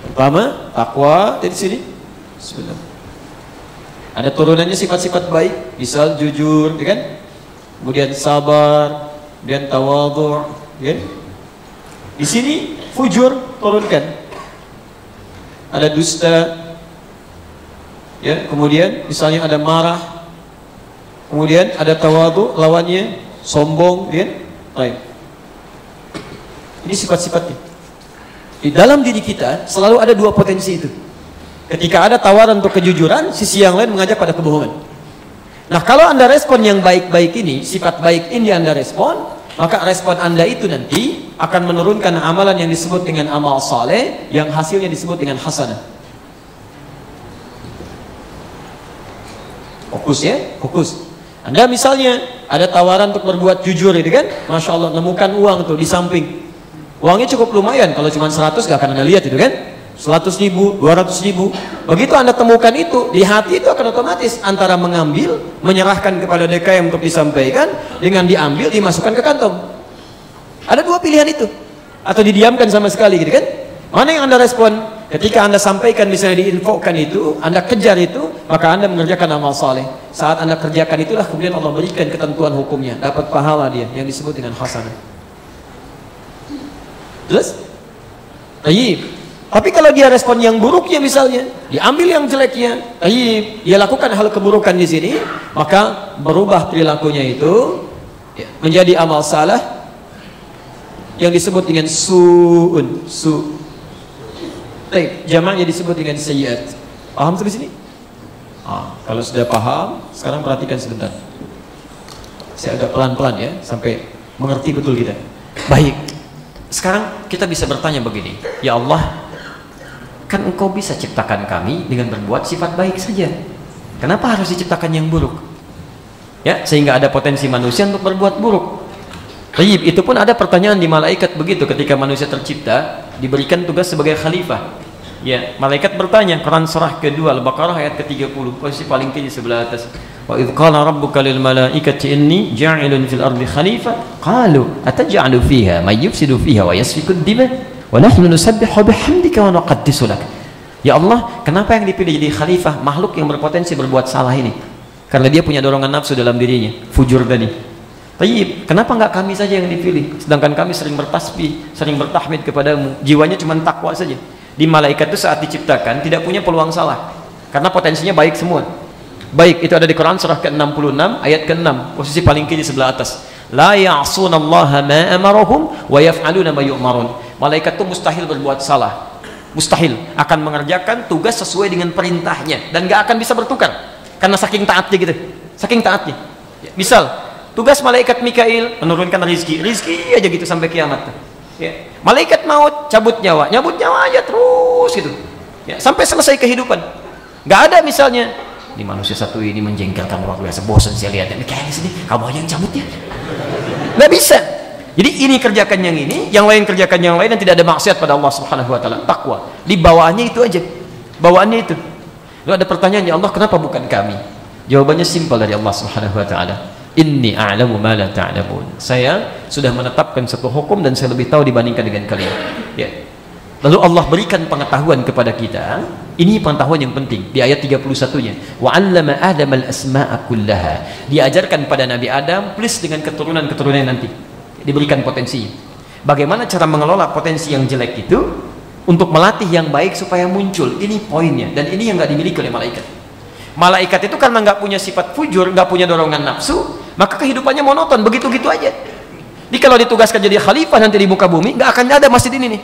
Pertama, takwa dari sini. Bismillah. Ada turunannya sifat-sifat baik, misal jujur, ya kan? Kemudian sabar, kemudian tawadhu, ya. Di sini fujur turunkan. Ada dusta, ya. Kemudian misalnya ada marah, kemudian ada tawadhu, lawannya sombong, ya. Baik. Ini sifat-sifatnya. Di dalam diri kita selalu ada dua potensi itu. Ketika ada tawaran untuk kejujuran, sisi yang lain mengajak pada kebohongan. Nah, kalau Anda respon yang baik-baik ini, sifat baik ini Anda respon, maka respon Anda itu nanti akan menurunkan amalan yang disebut dengan amal saleh, yang hasilnya disebut dengan hasanah. Fokus ya, fokus. Anda misalnya ada tawaran untuk berbuat jujur, itu kan? Masya Allah, nemukan uang tuh di samping. Uangnya cukup lumayan, kalau cuma 100 gak akan Anda lihat itu kan? 100.000, 200.000. Begitu Anda temukan itu, di hati itu akan otomatis antara mengambil, menyerahkan kepada DKM untuk disampaikan, dengan diambil, dimasukkan ke kantong. Ada dua pilihan itu. Atau didiamkan sama sekali gitu kan? Mana yang Anda respon? Ketika Anda sampaikan, misalnya diinfokan itu, Anda kejar itu, maka Anda mengerjakan amal saleh. Saat Anda kerjakan itulah kemudian Allah berikan ketentuan hukumnya, dapat pahala dia yang disebut dengan hasanah. Jelas? Baik. Tapi kalau dia respon yang buruknya misalnya, diambil yang jeleknya, dia lakukan hal keburukan di sini, maka berubah perilakunya itu menjadi amal salah yang disebut dengan su'un, su'. Jamaknya disebut dengan sayyiat. Paham sampai sini? Kalau sudah paham, sekarang perhatikan sebentar. Saya agak pelan-pelan ya, sampai mengerti betul kita. Baik. Sekarang kita bisa bertanya begini, ya Allah, kan Engkau bisa ciptakan kami dengan berbuat sifat baik saja. Kenapa harus diciptakan yang buruk? Ya, sehingga ada potensi manusia untuk berbuat buruk. Tayyib, itu pun ada pertanyaan di malaikat begitu ketika manusia tercipta, diberikan tugas sebagai khalifah. Ya, malaikat bertanya, Quran surah kedua Al-Baqarah ayat ke-30, posisi paling tinggi sebelah atas. Wa idz qala rabbuka lil malaikati inni ja'ilun fil ardi khalifah qalu ataj'alu fiha may yufsidu fiha wa yasfiku ad-dima wa nahnu nusabbihu bihamdika wa nuqaddisu lak. Ya Allah, kenapa yang dipilih jadi khalifah makhluk yang berpotensi berbuat salah ini? Karena dia punya dorongan nafsu dalam dirinya, fujur tadi. Tayyib, kenapa enggak kami saja yang dipilih? Sedangkan kami sering bertasbih, sering bertahmid kepadamu, jiwanya cuma takwa saja. Di malaikat itu saat diciptakan tidak punya peluang salah, karena potensinya baik semua. Baik, itu ada di Quran surah ke-66 ayat ke-6, posisi paling kiri sebelah atas. La ya'sunallaha ma amarahum wa yaf'aluna ma yu'marun. Malaikat itu mustahil berbuat salah. Mustahil akan mengerjakan tugas sesuai dengan perintahnya dan gak akan bisa bertukar karena saking taatnya gitu. Saking taatnya. Misal, tugas malaikat Mikail menurunkan rizki aja gitu sampai kiamat. Ya. Malaikat maut nyabut nyawa aja terus gitu. Ya, sampai selesai kehidupan. Gak ada misalnya ini manusia satu ini menjengkelkan luar biasa, bosan saya lihatnya. Ini kayaknya sini, kamu aja yang cabutnya. Gak bisa. Jadi ini kerjakan yang ini, yang lain kerjakan yang lain, dan tidak ada maksiat pada Allah Subhanahu wa taala. Takwa. Di bawaannya itu aja. Bawaannya itu. Lalu ada pertanyaan, ya Allah, kenapa bukan kami? Jawabannya simpel dari Allah Subhanahu wa taala. Inni a'lamu ma la ta'lamun. Saya sudah menetapkan satu hukum dan saya lebih tahu dibandingkan dengan kalian. Ya. Lalu Allah berikan pengetahuan kepada kita. Ini pengetahuan yang penting di ayat 31-nya. Wa 'allama Adam al-asma'a kullaha. Diajarkan pada Nabi Adam plus dengan keturunan-keturunan nanti. Diberikan potensinya. Bagaimana cara mengelola potensi yang jelek itu? untuk melatih yang baik supaya muncul. Ini poinnya, dan ini yang nggak dimiliki oleh malaikat. Malaikat itu karena nggak punya sifat fujur, nggak punya dorongan nafsu, maka kehidupannya monoton, begitu-gitu aja. Jadi kalau ditugaskan jadi khalifah nanti di muka bumi, nggak akan ada masjid ini nih,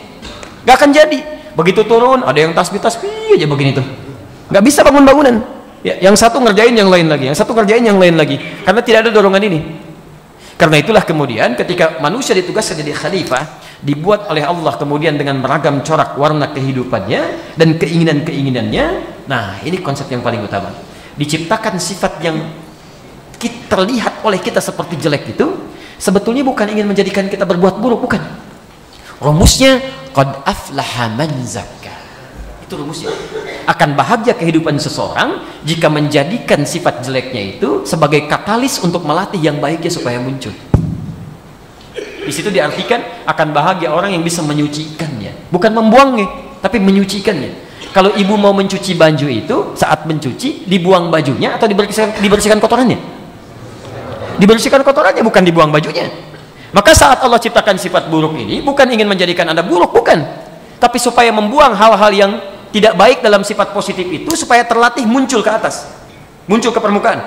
nggak akan jadi. Begitu turun, ada yang tasbih aja begini tuh, nggak bisa bangun bangunan. Ya, yang satu ngerjain yang lain lagi, yang satu ngerjain yang lain lagi, karena tidak ada dorongan ini. Karena itulah kemudian ketika manusia ditugaskan jadi khalifah, dibuat oleh Allah kemudian dengan beragam corak warna kehidupannya dan keinginan-keinginannya. Nah, ini konsep yang paling utama. Diciptakan sifat yang terlihat oleh kita seperti jelek itu, sebetulnya bukan ingin menjadikan kita berbuat buruk, bukan. Rumusnya qad aflaha man zakka. Itu rumusnya. Akan bahagia kehidupan seseorang jika menjadikan sifat jeleknya itu sebagai katalis untuk melatih yang baiknya supaya muncul. Di situ diartikan akan bahagia orang yang bisa menyucikannya, bukan membuangnya, tapi menyucikannya. Kalau ibu mau mencuci baju itu, saat mencuci dibuang bajunya atau dibersihkan kotorannya? Dibersihkan kotorannya, bukan dibuang bajunya. Maka saat Allah ciptakan sifat buruk ini bukan ingin menjadikan Anda buruk, bukan, tapi supaya membuang hal-hal yang tidak baik dalam sifat positif itu supaya terlatih muncul ke atas, muncul ke permukaan.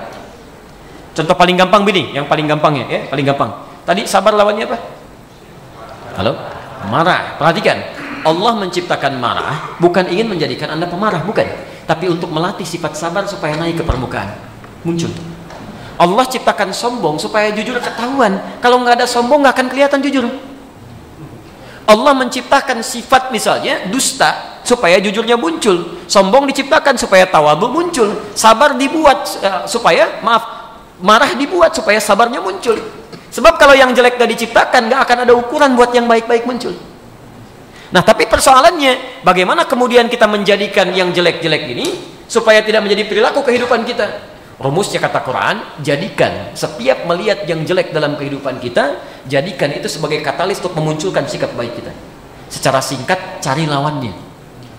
Contoh paling gampang begini, yang paling gampang ya, paling gampang. Tadi sabar lawannya apa? Halo? Marah. Perhatikan, Allah menciptakan marah bukan ingin menjadikan Anda pemarah, bukan, tapi untuk melatih sifat sabar supaya naik ke permukaan, muncul. Allah ciptakan sombong supaya jujur ketahuan. Kalau nggak ada sombong nggak akan kelihatan jujur. Allah menciptakan sifat misalnya dusta supaya jujurnya muncul. Sombong diciptakan supaya tawadhu muncul. Sabar dibuat supaya marah dibuat supaya sabarnya muncul. Sebab kalau yang jelek gak diciptakan, gak akan ada ukuran buat yang baik-baik muncul. Nah, tapi persoalannya bagaimana kemudian kita menjadikan yang jelek-jelek ini supaya tidak menjadi perilaku kehidupan kita. Rumusnya kata Quran, jadikan setiap melihat yang jelek dalam kehidupan kita, jadikan itu sebagai katalis untuk memunculkan sikap baik kita. Secara singkat, cari lawannya.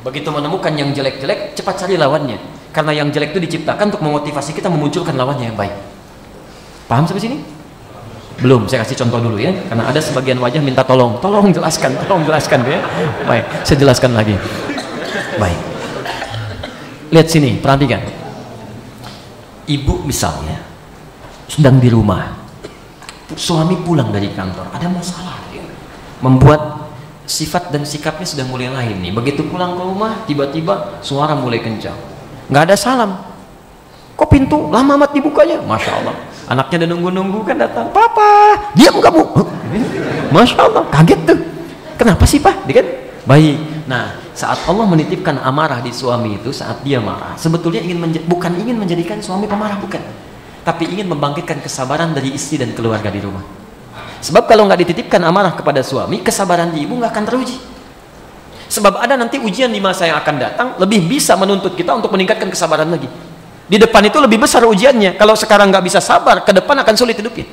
Begitu menemukan yang jelek-jelek, cepat cari lawannya. Karena yang jelek itu diciptakan untuk memotivasi kita memunculkan lawannya yang baik. Paham sampai sini? Belum, saya kasih contoh dulu ya, karena ada sebagian wajah minta tolong jelaskan ya. Baik, saya jelaskan lagi. Baik. Lihat sini, perhatikan. Ibu misalnya sedang di rumah, suami pulang dari kantor, ada masalah ya. Membuat sifat dan sikapnya sudah mulai lain nih. Begitu pulang ke rumah, tiba-tiba suara mulai kencang, nggak ada salam. Kok pintu lama amat dibukanya? Masya Allah, anaknya udah nunggu-nunggu kan datang. Papa, diam kamu. Masya Allah, kaget tuh. Kenapa sih Pak? Dia kan baik. Nah, saat Allah menitipkan amarah di suami itu, saat dia marah, sebetulnya bukan ingin menjadikan suami pemarah, bukan, tapi ingin membangkitkan kesabaran dari istri dan keluarga di rumah. Sebab kalau nggak dititipkan amarah kepada suami, kesabaran di ibu nggak akan teruji. Sebab ada nanti ujian di masa yang akan datang lebih bisa menuntut kita untuk meningkatkan kesabaran lagi. Di depan itu lebih besar ujiannya. Kalau sekarang nggak bisa sabar, ke depan akan sulit hidupnya.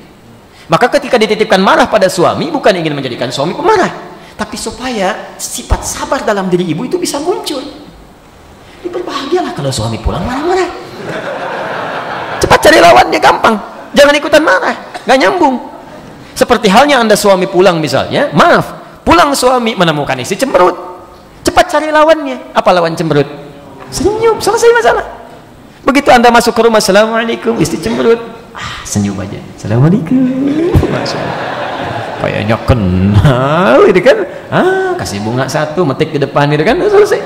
Maka ketika dititipkan marah pada suami, bukan ingin menjadikan suami pemarah, tapi supaya sifat sabar dalam diri ibu itu bisa muncul. Berbahagialah kalau suami pulang marah-marah. Cepat cari lawannya, gampang. Jangan ikutan marah, nggak nyambung. Seperti halnya Anda suami pulang misalnya, maaf, pulang suami menemukan istri cemberut. Cepat cari lawannya. Apa lawan cemberut? Senyum, selesai masalah. Begitu Anda masuk ke rumah, assalamualaikum, istri cemberut, senyum aja, assalamualaikum, masuk. Kayaknya kenal, gitu kan? Kasih bunga satu, metik ke depan, gitu kan? Selesai.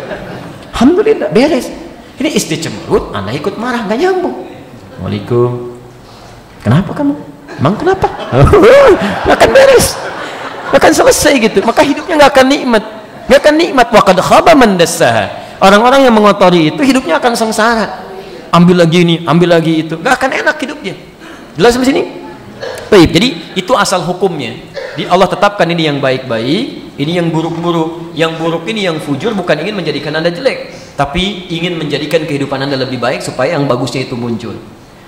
Alhamdulillah, beres. Ini istri cemberut, Anda ikut marah, nggak nyambung. Waalaikum. Kenapa kamu? Emang kenapa? Nggak akan beres, nggak akan selesai gitu. Maka hidupnya nggak akan nikmat, nggak akan nikmat. Wa qad khaba man dassaha. Orang-orang yang mengotori itu hidupnya akan sengsara. Ambil lagi ini, ambil lagi itu, nggak akan enak hidupnya. Jelas sampai sini? Baik, jadi itu asal hukumnya. Allah tetapkan ini yang baik-baik, ini yang buruk-buruk. Yang buruk ini, yang fujur, bukan ingin menjadikan Anda jelek, tapi ingin menjadikan kehidupan Anda lebih baik supaya yang bagusnya itu muncul.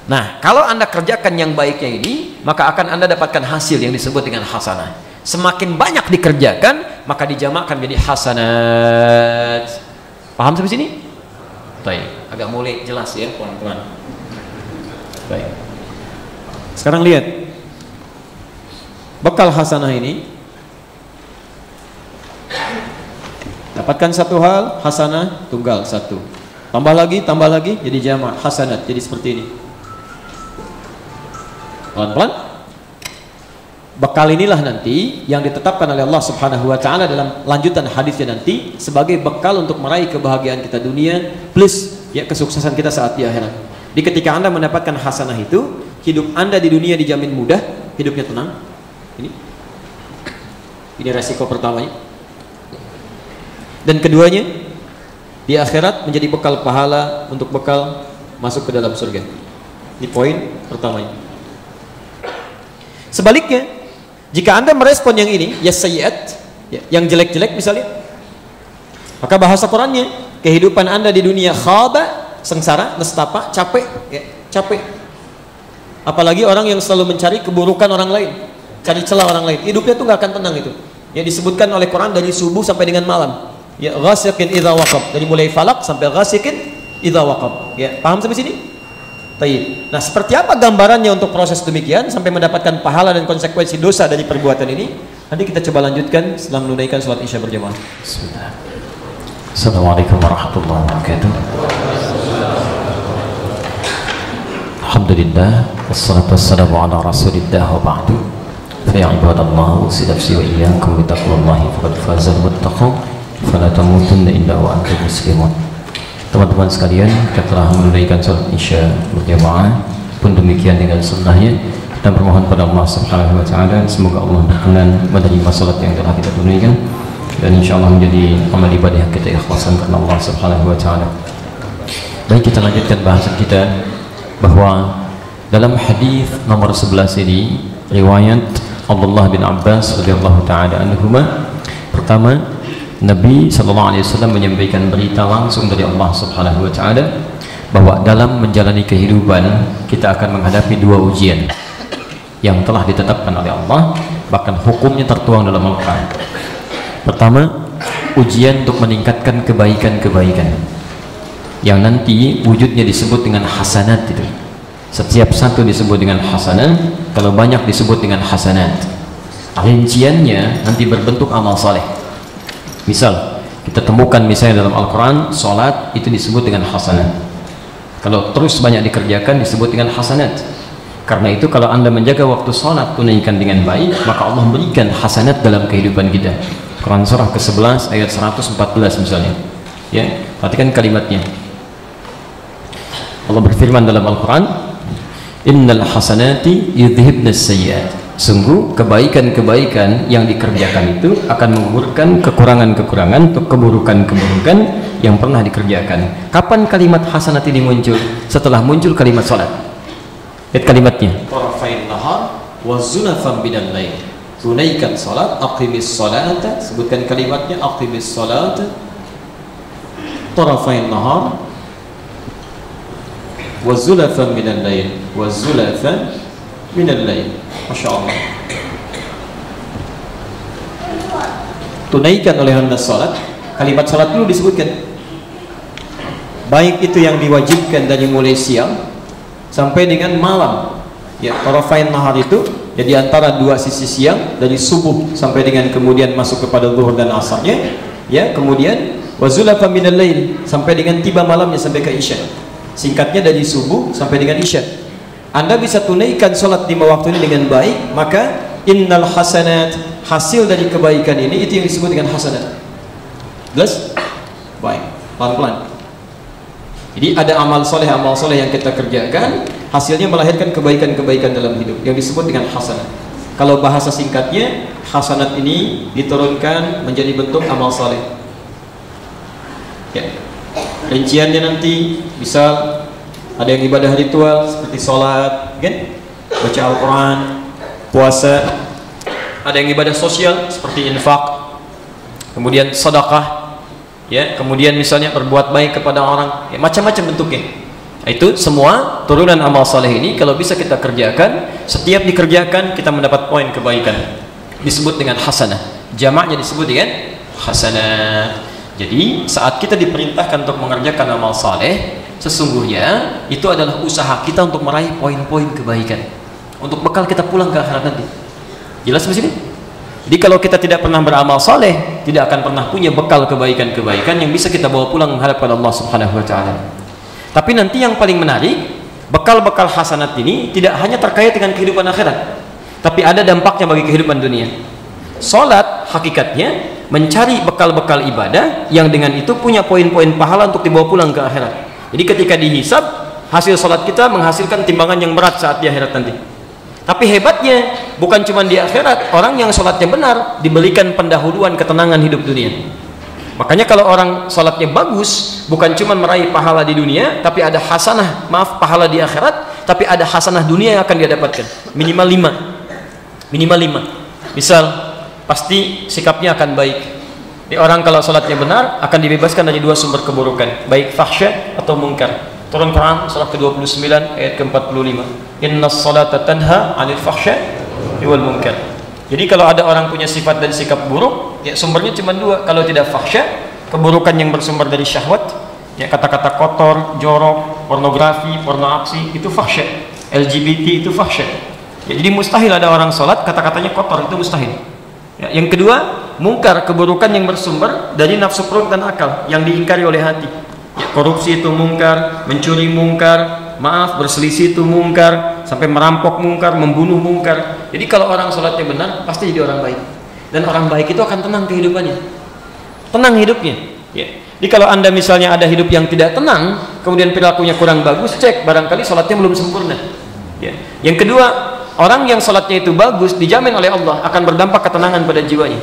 Nah, kalau Anda kerjakan yang baiknya ini, maka akan Anda dapatkan hasil yang disebut dengan hasanah. Semakin banyak dikerjakan, maka dijamakkan menjadi hasanat. Paham sampai sini? Baik, agak mulai jelas ya, pelan-pelan. Baik. Sekarang lihat bekal hasanah ini. Dapatkan satu hal, hasanah tunggal satu. Tambah lagi, jadi jamak, hasanat. Jadi seperti ini. Pelan-pelan. Bekal inilah nanti yang ditetapkan oleh Allah Subhanahu wa taala dalam lanjutan hadisnya nanti sebagai bekal untuk meraih kebahagiaan kita dunia plus ya kesuksesan kita saat di akhirat. Di ketika Anda mendapatkan hasanah itu, hidup Anda di dunia dijamin mudah, hidupnya tenang. Ini resiko pertamanya. Dan keduanya, di akhirat menjadi bekal pahala untuk bekal masuk ke dalam surga. Ini poin pertamanya. Sebaliknya, jika Anda merespon yang ini, ya sayyiat, yang jelek-jelek misalnya, maka bahasa Qurannya, kehidupan Anda di dunia khaba, sengsara, nestapa, capek, capek. Apalagi orang yang selalu mencari keburukan orang lain, cari celah orang lain, hidupnya tuh nggak akan tenang itu. Yang disebutkan oleh Quran dari subuh sampai dengan malam. Ya, ghasiqin idza waqab, dari mulai falak sampai ghasiqin idza waqab. Ya, paham sampai sini? Tayyib. Nah, seperti apa gambarannya untuk proses demikian sampai mendapatkan pahala dan konsekuensi dosa dari perbuatan ini? Nanti kita coba lanjutkan setelah menunaikan salat Isya berjamaah. Bismillah. Assalamualaikum warahmatullahi wabarakatuh. Alhamdulillah, wassalatu wassalamu ala rasulillah wa ba'du. Fa ya ibadallah, usi nafsi wa iyyakum bi taqwallahi faqad fazal muttaqun. Fala tamutunna illa wa antum muslimun. Teman-teman sekalian, kita telah menunaikan salat Isya berjamaah, pun demikian dengan sunnahnya. Kita bermohon pada Allah Subhanahu wa taala semoga Allah berkenan menerima salat yang telah kita tunaikan dan insyaallah menjadi amal ibadah yang kita ikhlaskan karena Allah Subhanahu wa taala. Baik, kita lanjutkan bahasan kita bahwa dalam hadis nomor 11 ini riwayat Abdullah bin Abbas radhiyallahu taala anhuma, pertama Nabi SAW menyampaikan berita langsung dari Allah Subhanahu wa taala bahwa dalam menjalani kehidupan kita akan menghadapi dua ujian yang telah ditetapkan oleh Allah, bahkan hukumnya tertuang dalam Al-Quran. Pertama, ujian untuk meningkatkan kebaikan-kebaikan yang nanti wujudnya disebut dengan hasanat itu. Setiap satu disebut dengan hasanat, kalau banyak disebut dengan hasanat. Rinciannya nanti berbentuk amal saleh. Misal, kita temukan misalnya dalam Al-Quran, sholat itu disebut dengan hasanat. Kalau terus banyak dikerjakan disebut dengan hasanat. Karena itu kalau Anda menjaga waktu sholat, tunaikan dengan baik, maka Allah berikan hasanat dalam kehidupan kita. Quran surah ke-11 ayat 114 misalnya. Ya, perhatikan kalimatnya. Allah berfirman dalam Al-Quran, innal hasanati yudhibnas sayyiat. Sungguh kebaikan-kebaikan yang dikerjakan itu akan menggugurkan kekurangan-kekurangan atau keburukan-keburukan yang pernah dikerjakan. Kapan kalimat hasanat ini muncul? Setelah muncul kalimat salat. Lihat kalimatnya. Tarafain nahar wa zulafan minal lail. Tunaikan salat, aqimis salata. Sebutkan kalimatnya, aqimis salata. Tarafain nahar wa zulafan minal lail. Wa zulafan minal lail. Masya Allah. Tunaikan oleh Anda salat. Kalimat salat dulu disebutkan, baik itu yang diwajibkan dari mulai siang sampai dengan malam. Ya, tarafain nahar itu jadi antara dua sisi siang, dari subuh sampai dengan kemudian masuk kepada zuhur dan asarnya. Ya, kemudian wazulafa minal lail sampai dengan tiba malamnya sampai ke isya. Singkatnya dari subuh sampai dengan isya. Anda bisa tunaikan sholat 5 waktu ini dengan baik, maka innal hasanat, hasil dari kebaikan ini itu yang disebut dengan hasanat. Jelas? Baik, pelan-pelan. Jadi ada amal soleh yang kita kerjakan, hasilnya melahirkan kebaikan-kebaikan dalam hidup yang disebut dengan hasanat. Kalau bahasa singkatnya, hasanat ini diturunkan menjadi bentuk amal soleh. Ya. Rinciannya nanti bisa ada yang ibadah ritual seperti sholat, kan? Baca Al-Quran, puasa. Ada yang ibadah sosial seperti infak, kemudian sedekah, ya. Kemudian misalnya berbuat baik kepada orang, ya, macam-macam bentuknya. Itu semua turunan amal saleh ini kalau bisa kita kerjakan, setiap dikerjakan kita mendapat poin kebaikan. Disebut dengan hasanah. Jamaknya disebut dengan hasanah. Jadi saat kita diperintahkan untuk mengerjakan amal saleh, sesungguhnya itu adalah usaha kita untuk meraih poin-poin kebaikan untuk bekal kita pulang ke akhirat nanti. Jelas di sini? Jadi kalau kita tidak pernah beramal saleh, tidak akan pernah punya bekal kebaikan-kebaikan yang bisa kita bawa pulang menghadap pada Allah Subhanahu wa taala. Tapi nanti yang paling menarik, bekal-bekal hasanat ini tidak hanya terkait dengan kehidupan akhirat, tapi ada dampaknya bagi kehidupan dunia. Salat hakikatnya mencari bekal-bekal ibadah yang dengan itu punya poin-poin pahala untuk dibawa pulang ke akhirat. Jadi ketika dihisab, hasil salat kita menghasilkan timbangan yang berat saat di akhirat nanti. Tapi hebatnya bukan cuma di akhirat, orang yang sholatnya benar diberikan pendahuluan ketenangan hidup dunia. Makanya kalau orang sholatnya bagus, bukan cuma meraih pahala di dunia, tapi ada hasanah, pahala di akhirat, tapi ada hasanah dunia yang akan dia dapatkan. Minimal 5. Minimal 5. Misal, pasti sikapnya akan baik. Di orang kalau sholatnya benar akan dibebaskan dari 2 sumber keburukan, baik fahsya atau mungkar. Turun Quran surah ke-29 ayat ke-45. Innas salata tanha 'anil fahsya'i wal munkar. Jadi kalau ada orang punya sifat dan sikap buruk, ya sumbernya cuma 2. Kalau tidak fahsya, keburukan yang bersumber dari syahwat, ya kata-kata kotor, jorok, pornografi, porno aksi, itu fahsya. LGBT itu fahsya. Ya, jadi mustahil ada orang sholat kata-katanya kotor, itu mustahil. Ya, yang kedua, mungkar, keburukan yang bersumber dari nafsu perut dan akal yang diingkari oleh hati. Ya, korupsi itu mungkar, mencuri mungkar, berselisih itu mungkar, sampai merampok mungkar, membunuh mungkar. Jadi kalau orang sholatnya benar, pasti jadi orang baik. Dan orang baik itu akan tenang kehidupannya, tenang hidupnya. Ya. Jadi kalau anda misalnya ada hidup yang tidak tenang, kemudian perilakunya kurang bagus, cek barangkali sholatnya belum sempurna. Ya. Yang kedua, orang yang sholatnya itu bagus, dijamin oleh Allah akan berdampak ketenangan pada jiwanya.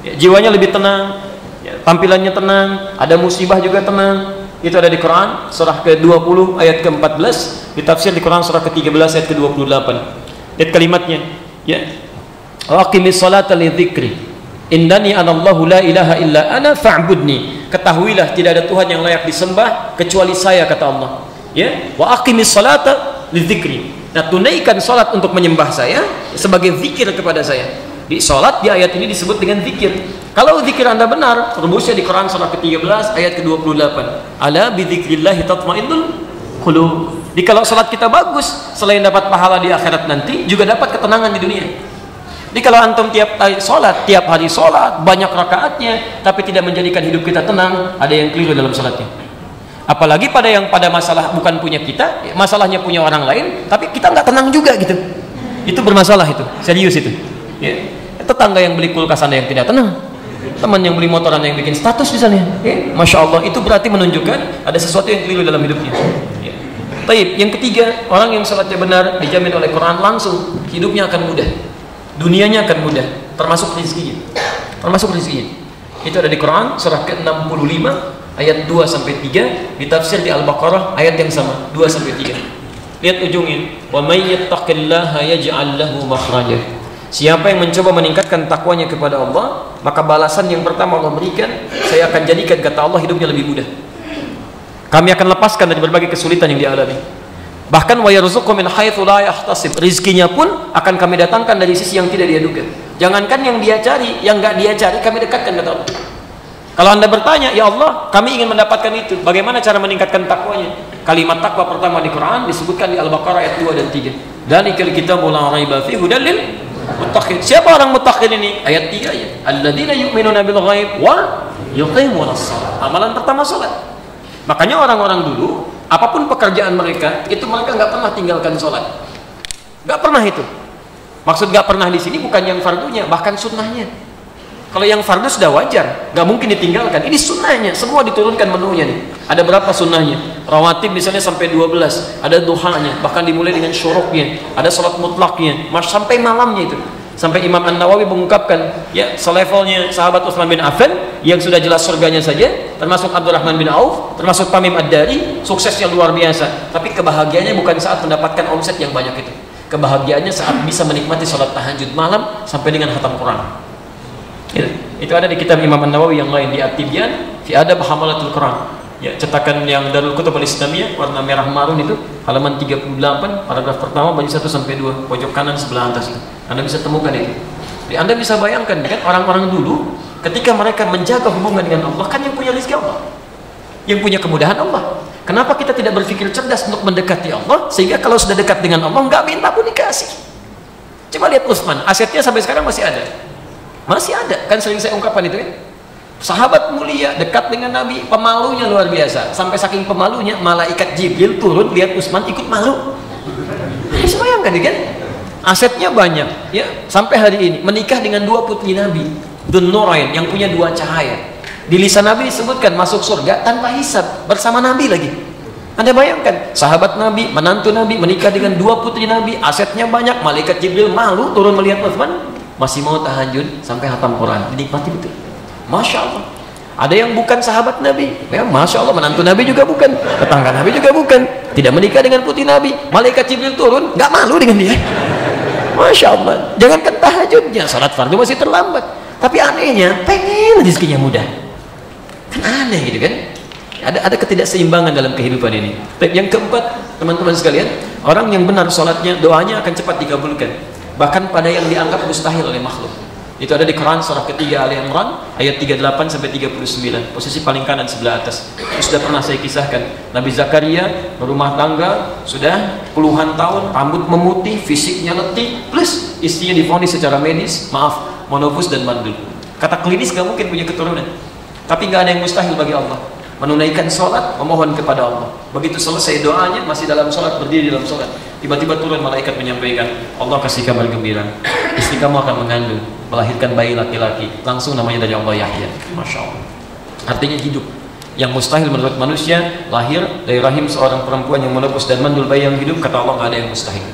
Ya, jiwanya lebih tenang, ya, tampilannya tenang, ada musibah juga tenang. Itu ada di Quran surah ke-20 ayat ke-14, ditafsir di Quran surah ke-13 ayat ke-28. Lihat kalimatnya, ya. Aqimis salata li dzikri. Innani anallahu la ilaha illa ana fa'budni. Ketahuilah tidak ada Tuhan yang layak disembah kecuali saya, kata Allah. Ya, wa aqimis salata li dzikri. Nah, tunaikan salat untuk menyembah saya sebagai zikir kepada saya. Di salat di ayat ini disebut dengan zikir. Kalau zikir anda benar, rumusnya di Quran surah ke-13 ayat ke-28. Ala bi dzikrillahi tatmainnul qulub. Jadi kalau salat kita bagus, selain dapat pahala di akhirat nanti, juga dapat ketenangan di dunia. Jadi kalau antum tiap hari salat, banyak rakaatnya, tapi tidak menjadikan hidup kita tenang, ada yang keliru dalam salatnya. Apalagi pada masalah bukan punya kita, masalahnya punya orang lain, tapi kita nggak tenang juga gitu. Itu bermasalah, itu serius itu. Ya. Tetangga yang beli kulkas anda yang tidak tenang, teman yang beli motor anda yang bikin status misalnya, ya. Masya Allah, itu berarti menunjukkan ada sesuatu yang keliru dalam hidupnya. Ya. Baik, yang ketiga, orang yang salatnya benar dijamin oleh Quran langsung hidupnya akan mudah, dunianya akan mudah, termasuk rezekinya. Itu ada di Quran surah ke-65 ayat 2-3, ditafsir di Al-Baqarah ayat yang sama 2-3. Lihat ujungnya, wa may yattaqillaha yaj'al lahu makhraja. Siapa yang mencoba meningkatkan takwanya kepada Allah, maka balasan yang pertama Allah berikan, saya akan jadikan, kata Allah, hidupnya lebih mudah. Kami akan lepaskan dari berbagai kesulitan yang dialami. Bahkan wa yarzuqhu min haitsu la yahtasib. Rizkinya pun akan kami datangkan dari sisi yang tidak dia duga. Jangankan yang dia cari, yang enggak dia cari kami dekatkan, kata Allah. Kalau anda bertanya, ya Allah, kami ingin mendapatkan itu, bagaimana cara meningkatkan takwanya? Kalimat takwa pertama di Quran disebutkan di Al-Baqarah ayat 2 dan 3. Dzalikal kitabu la raiba fihi hudal lil muttaqin. Siapa orang muttaqin ini? Ayat 3 ya. Alladzina yu'minuna bil ghaib wa yuqimunas shalah. Amalan pertama salat. Makanya orang-orang dulu, apapun pekerjaan mereka, itu mereka nggak pernah tinggalkan salat. Nggak pernah itu. Maksud nggak pernah di sini bukan yang fardunya, bahkan sunnahnya. Kalau yang fardu sudah wajar, nggak mungkin ditinggalkan. Ini sunnahnya, semua diturunkan menunya nih. Ada berapa sunnahnya? Rawatib misalnya sampai 12, ada duhanya, bahkan dimulai dengan syuruknya, ada sholat mutlaknya, sampai malamnya itu. Sampai Imam An-Nawawi mengungkapkan, ya, selevelnya sahabat Utsman bin Affan yang sudah jelas surganya saja, termasuk Abdurrahman bin Auf, termasuk Tamim Ad-Dari, suksesnya luar biasa. Tapi kebahagiaannya bukan saat mendapatkan omset yang banyak itu. Kebahagiaannya saat bisa menikmati sholat tahajud malam sampai dengan khatam Quran. Itu ada di kitab Imam An-Nawawi yang lain, di At-Tibyan fi Adab Hamalatul Quran. Ya, cetakan yang Darul Kutub Al-Islamiyah warna merah marun itu, halaman 38, paragraf pertama bagi 1-2, pojok kanan sebelah atas itu. Anda bisa temukan itu. Jadi Anda bisa bayangkan kan orang-orang dulu ketika mereka menjaga hubungan dengan Allah, kan yang punya rezeki Allah, yang punya kemudahan Allah. Kenapa kita tidak berpikir cerdas untuk mendekati Allah, sehingga kalau sudah dekat dengan Allah nggak minta pun dikasih. Coba lihat Utsman, asetnya sampai sekarang masih ada. Masih ada, kan sering saya ungkapkan itu kan. Sahabat mulia dekat dengan Nabi, pemalunya luar biasa. Sampai saking pemalunya, malaikat Jibril turun lihat Utsman ikut malu. Bisa bayangkan kan? Asetnya banyak, ya. Sampai hari ini menikah dengan 2 putri Nabi, Dzun Nurain, yang punya 2 cahaya. Di lisan Nabi disebutkan masuk surga tanpa hisab bersama Nabi lagi. Anda bayangkan, sahabat Nabi, menantu Nabi menikah dengan 2 putri Nabi, asetnya banyak, malaikat Jibril malu turun melihat Utsman, masih mau tahajud sampai hatam Quran. Dinikmati betul. Masya Allah. Ada yang bukan sahabat Nabi, ya, Masya Allah, menantu Nabi juga bukan, tetangga Nabi juga bukan, tidak menikah dengan putri Nabi, malaikat Jibril turun, nggak malu dengan dia. Masya Allah. Jangankan tahajudnya, salat fardu masih terlambat, tapi anehnya pengen rezekinya mudah. Kan aneh gitu kan. Ada ketidakseimbangan dalam kehidupan ini. Yang keempat, teman-teman sekalian, orang yang benar sholatnya, doanya akan cepat dikabulkan, bahkan pada yang dianggap mustahil oleh makhluk. Itu ada di Quran surah ketiga Ali Imran ayat 38 sampai 39, posisi paling kanan sebelah atas. Itu sudah pernah saya kisahkan. Nabi Zakaria berumah tangga sudah puluhan tahun, rambut memutih, fisiknya letih, plus istrinya divonis secara medis, maaf, monofus dan mandul. Kata klinis gak mungkin punya keturunan, tapi gak ada yang mustahil bagi Allah. Menunaikan sholat, memohon kepada Allah. Begitu selesai doanya, masih dalam sholat, berdiri dalam sholat, tiba-tiba turun malaikat menyampaikan, Allah kasih kabar gembira, istri kamu akan mengandung, melahirkan bayi laki-laki, langsung namanya dari Allah Yahya. Masya Allah. Artinya hidup. Yang mustahil menurut manusia, lahir dari rahim seorang perempuan yang menebus dan mandul bayi yang hidup, kata Allah gak ada yang mustahil.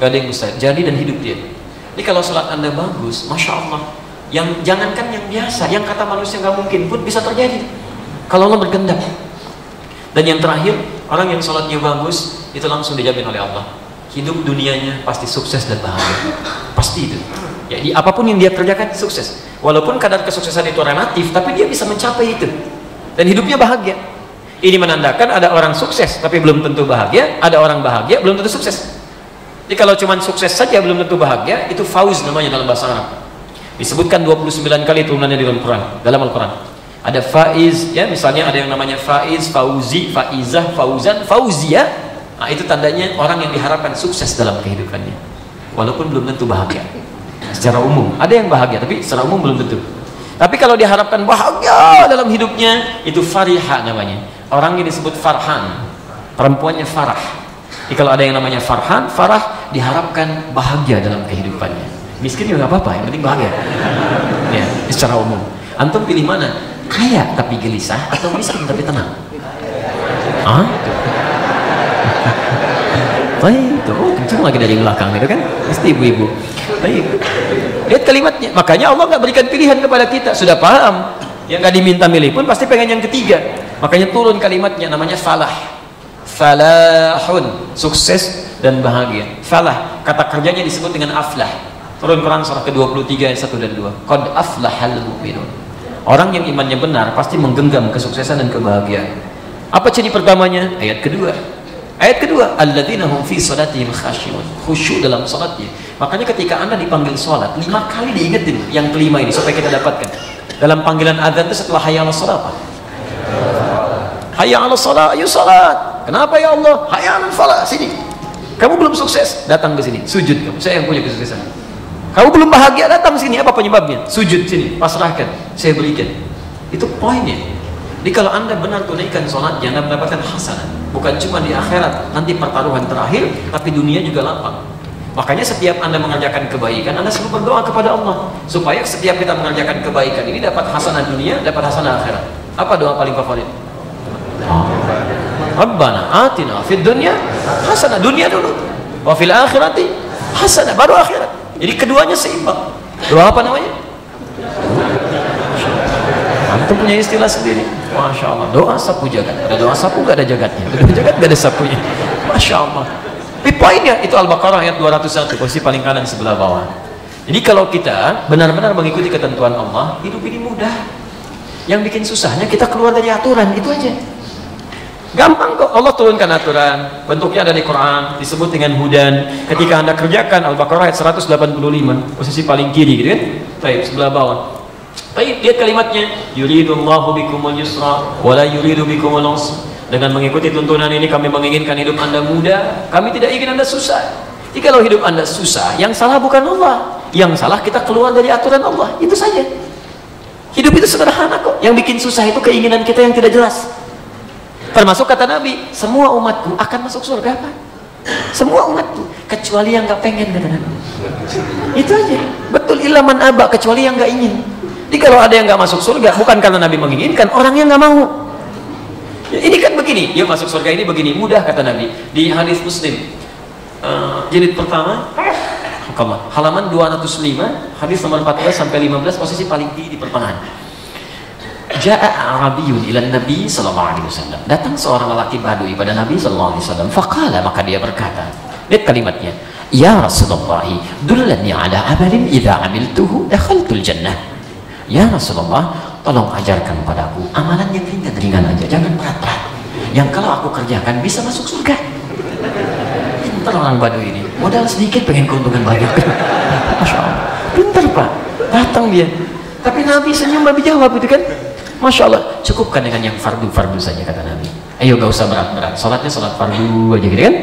Gak ada yang mustahil, jadi dan hidup dia. Jadi kalau sholat Anda bagus, Masya Allah, yang jangankan yang biasa, yang kata manusia gak mungkin pun bisa terjadi kalau Allah berkehendak. Dan yang terakhir, orang yang sholatnya bagus itu langsung dijamin oleh Allah, hidup dunianya pasti sukses dan bahagia, pasti itu. Jadi apapun yang dia kerjakan sukses, walaupun kadar kesuksesan itu relatif, tapi dia bisa mencapai itu dan hidupnya bahagia. Ini menandakan ada orang sukses tapi belum tentu bahagia, ada orang bahagia belum tentu sukses. Jadi kalau cuma sukses saja belum tentu bahagia, itu fauz namanya dalam bahasa Arab. Disebutkan 29 kali turunannya di dalam Al-Quran. Ada faiz, ya, misalnya ada yang namanya faiz, fauzi, faizah, fauzan, fauzia. Nah, itu tandanya orang yang diharapkan sukses dalam kehidupannya, walaupun belum tentu bahagia. Secara umum ada yang bahagia, tapi secara umum belum tentu. Tapi kalau diharapkan bahagia dalam hidupnya, itu fariha namanya. Orang yang disebut farhan, perempuannya farah. Jadi kalau ada yang namanya farhan, farah, diharapkan bahagia dalam kehidupannya. Miskin juga nggak apa-apa, yang penting bahagia. Ya, secara umum. Antum pilih mana? Kaya tapi gelisah atau miskin tapi tenang? Ah? Baik, itu kencang lagi dari belakang itu kan, pasti ibu-ibu. Baik, lihat kalimatnya. Makanya Allah nggak berikan pilihan kepada kita. Sudah paham? Yang nggak diminta milih pun pasti pengen yang ketiga. Makanya turun kalimatnya, namanya falah. Falahun, sukses dan bahagia. Falah, kata kerjanya disebut dengan aflah. Turun Quran surah ke-23 ayat 1 dan 2. Qad aflahal mu'minun. Orang yang imannya benar pasti menggenggam kesuksesan dan kebahagiaan. Apa ciri pertamanya? Ayat kedua. Ayat kedua, alladzina hum fi salatihim khashi'un. Khusyuk dalam salatnya. Makanya ketika Anda dipanggil salat, 5 kali diingetin yang kelima ini supaya kita dapatkan. Dalam panggilan azan itu setelah hayya 'alas shalah apa? Hayya 'alas shalah, ayo salat. Kenapa ya Allah? Hayya 'alal falah, sini. Kamu belum sukses, datang ke sini, sujud kamu. Saya yang punya kesuksesan. Kamu belum bahagia, datang sini. Apa penyebabnya? Sujud sini, pasrahkan, saya berikan. Itu poinnya. Jadi kalau Anda benar tunaikan sholatnya, Anda mendapatkan hasanah. Bukan cuma di akhirat, nanti pertaruhan terakhir, tapi dunia juga lapang. Makanya setiap Anda mengerjakan kebaikan, Anda selalu berdoa kepada Allah supaya setiap kita mengerjakan kebaikan ini dapat hasanah dunia, dapat hasanah akhirat. Apa doa paling favorit? Rabbana atina fid dunya hasanah, dunia dulu. Wa fil akhirati hasanah, baru akhirat. Jadi keduanya seimbang. Doa apa namanya? Antum punya istilah sendiri. Masya Allah. Doa sapu jagat. Ada doa sapu gak ada jagatnya. Doa jagat gak ada sapunya. Masya Allah. Tapi poinnya itu Al-Baqarah ayat 201, posisi paling kanan sebelah bawah. Jadi kalau kita benar-benar mengikuti ketentuan Allah, hidup ini mudah. Yang bikin susahnya kita keluar dari aturan, itu aja. Gampang kok, Allah turunkan aturan, bentuknya ada di Quran, disebut dengan hudan. Ketika Anda kerjakan, Al-Baqarah ayat 185, posisi paling kiri gitu kan? Baik, sebelah bawah. Baik, lihat kalimatnya, yuridullahu bikumul yusra wa la yuridu bikumul usra. Dengan mengikuti tuntunan ini kami menginginkan hidup Anda mudah, kami tidak ingin Anda susah. Jadi kalau hidup Anda susah, yang salah bukan Allah. yang salah kita keluar dari aturan Allah, itu saja. Hidup itu sederhana kok. Yang bikin susah itu keinginan kita yang tidak jelas. Termasuk kata Nabi, semua umatku akan masuk surga apa? Semua umatku, kecuali yang nggak pengen, kata Nabi. Itu aja. Betul, ilaman aba, kecuali yang nggak ingin. Jadi kalau ada yang nggak masuk surga, bukan karena Nabi menginginkan, orangnya nggak mau. Ya, ini kan begini, dia masuk surga ini begini, mudah kata Nabi. Di hadis Muslim, jilid pertama, halaman 205, hadis nomor 14 sampai 15, posisi paling tinggi di pertengahan. Ja'a Arabiyun ila Nabi sallallahu alaihi wasallam. Datang seorang lelaki Badui pada Nabi sallallahu alaihi wasallam. Faqala, maka dia berkata, lihat kalimatnya, ya Rasulullah, dullani ala amalin idza amiltuhu dakhaltul jannah. Ya Rasulullah, tolong ajarkan padaku amalan yang ringan-ringan aja, jangan berat-berat, yang kalau aku kerjakan bisa masuk surga. Pintar orang Badui ini, modal sedikit pengen keuntungan banyak. Masya Allah, pintar Pak. Datang dia, tapi Nabi senyum, Nabi jawab itu kan, Masya Allah, cukupkan dengan yang fardu-fardu saja, kata Nabi. Ayo gak usah berat-berat, sholatnya sholat fardu aja gitu kan,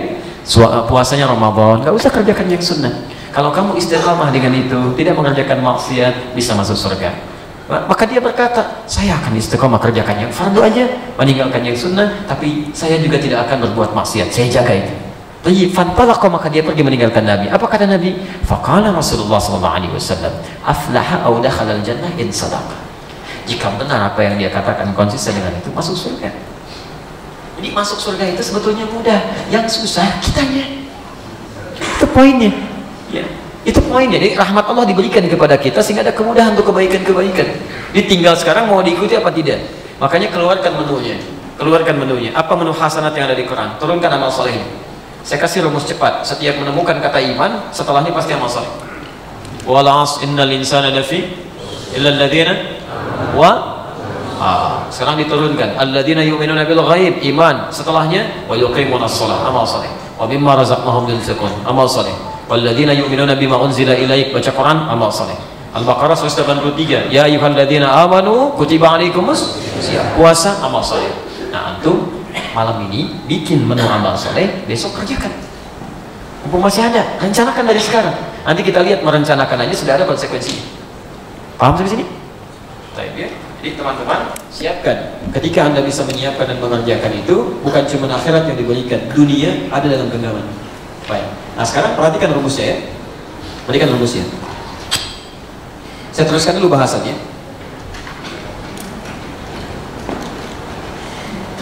puasanya Ramadan, gak usah kerjakan yang sunnah. Kalau kamu istiqamah dengan itu, tidak mengerjakan maksiat, bisa masuk surga. Maka dia berkata, saya akan istiqamah kerjakan yang fardu aja, meninggalkan yang sunnah, tapi saya juga tidak akan berbuat maksiat, saya jaga itu. Fantalaqah, maka dia pergi meninggalkan Nabi. Apa kata Nabi? Faqala Rasulullah SAW, aflaha aw dakhala al-jannah in sadaqa. Jika benar apa yang dia katakan, konsisten dengan itu, masuk surga. Jadi masuk surga itu sebetulnya mudah, yang susah kitanya. Itu poinnya. Ya. Itu poinnya. Jadi rahmat Allah diberikan kepada kita sehingga ada kemudahan untuk kebaikan-kebaikan. Ditinggal sekarang mau diikuti apa tidak. Makanya keluarkan menunya. Keluarkan menunya. Apa menu hasanat yang ada di Quran? Turunkan amal soleh. Saya kasih rumus cepat. Setiap menemukan kata iman, setelahnya pasti amal soleh. Wal 'asr innal insana lafi illa alladziina sekarang diturunkan alladzina yu'minuna bil ghaib, iman. Setelahnya wa yuqimunas shalah, amal soleh. Wa mimma razaqnahum yunfiqun, amal soleh. Walladzina yu'minuna bima unzila ilaik, baca Quran, amal saleh. Al-Baqarah 183, ya ayyuhalladzina amanu kutiba alaikumus shiyam, puasa, amal saleh. Nah, antum malam ini bikin menu amal saleh, besok kerjakan. Mumpung masih ada, rencanakan dari sekarang. Nanti kita lihat merencanakan aja sudah ada konsekuensinya. Paham sampai sini? Baik ya. Jadi teman-teman, siapkan. Ketika Anda bisa menyiapkan dan mengerjakan itu, bukan cuma akhirat yang diberikan, dunia ada dalam genggaman. Baik. Nah sekarang perhatikan rumusnya ya. Perhatikan rumusnya. Saya teruskan dulu bahasannya.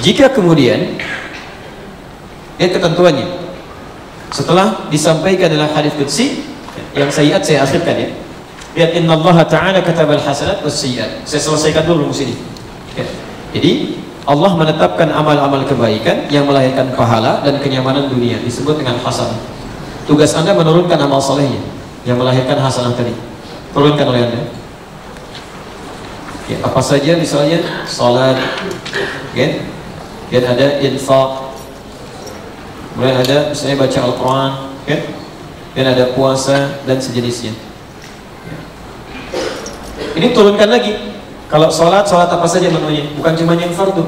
Jika kemudian lihat ketentuannya. Setelah disampaikan dalam hadis qudsi yang saya akhirkan ya. Lihat, innallaha ta'ala katabal hasanat was sayyi'at. Saya selesaikan dulu rumus ini. Ya. Jadi Allah menetapkan amal-amal kebaikan yang melahirkan pahala dan kenyamanan dunia, disebut dengan hasanah. Tugas Anda menurunkan amal solehnya yang melahirkan hasanah tadi. Turunkan oleh Anda. Ya, apa saja misalnya salat, ya, dan ada infak, kemudian ada misalnya baca Al-Quran, ya, dan ada puasa dan sejenisnya. Ya. Ini turunkan lagi. Kalau sholat apa saja menunya, bukan cuma yang fardu.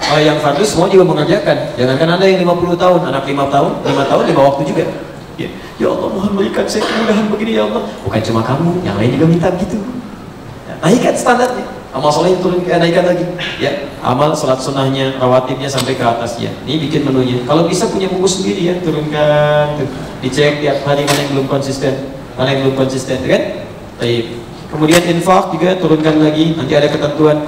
Kalau yang fardu semua juga mengerjakan. Jangankan Anda yang 50 tahun, anak 5 tahun, 5 waktu juga. Ya Allah, mohon berikan saya kemudahan begini ya Allah. Bukan cuma kamu, yang lain juga minta begitu. Ya, naikkan standarnya. Amal soleh turun, naikkan lagi. Ya, amal sholat sunnahnya, rawatibnya sampai ke atas ya. Ini bikin menunya. Kalau bisa punya buku sendiri ya, turunkan. Tuh. Dicek tiap hari mana yang belum konsisten, kan? Baik. Kemudian infak juga turunkan lagi, nanti ada ketentuan.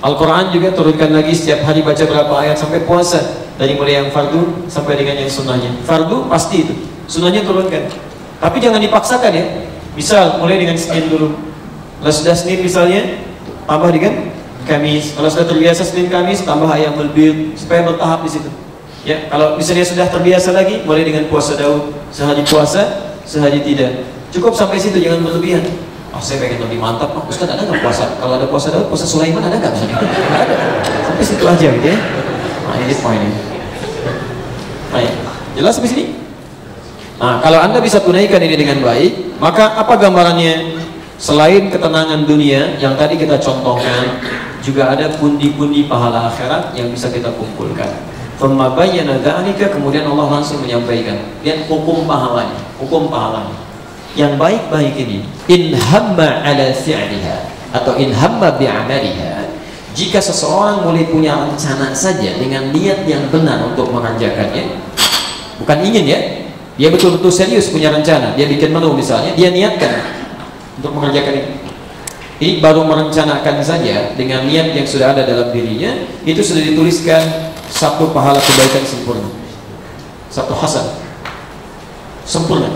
Al-Quran juga turunkan lagi, setiap hari baca berapa ayat, sampai puasa. Dari mulai yang fardu sampai dengan yang sunnahnya. Fardu pasti itu, sunnahnya turunkan. Tapi jangan dipaksakan ya. Misal mulai dengan Senin dulu. Kalau sudah Senin misalnya, tambah dengan Kamis. Kalau sudah terbiasa Senin Kamis, tambah Ayyamul Bid, supaya bertahap di situ. Ya, kalau misalnya sudah terbiasa lagi, mulai dengan puasa Daud. Sehari puasa, sehari tidak. Cukup sampai situ, jangan berlebihan. Oh, saya pengen lebih mantap, Pak. Ustaz ada nggak puasa? Kalau ada puasa Daud, puasa Sulaiman ada nggak? Nggak ada. Sampai situ aja gitu ya. Nah, ini poinnya. Baik, jelas sampai sini? Nah, kalau Anda bisa tunaikan ini dengan baik, maka apa gambarannya? Selain ketenangan dunia yang tadi kita contohkan, juga ada pundi-pundi pahala akhirat yang bisa kita kumpulkan. Thumma bayyana dzalika, kemudian Allah langsung menyampaikan. Lihat hukum pahalanya, yang baik-baik ini, in hamma ala fi'liha atau in hamma bi'amaliha, jika seseorang mulai punya rencana saja dengan niat yang benar untuk mengerjakannya, bukan ingin ya, dia betul-betul serius punya rencana, dia bikin menu misalnya, dia niatkan untuk mengerjakan ini baru merencanakan saja dengan niat yang sudah ada dalam dirinya, itu sudah dituliskan satu pahala kebaikan sempurna, satu hasan sempurna.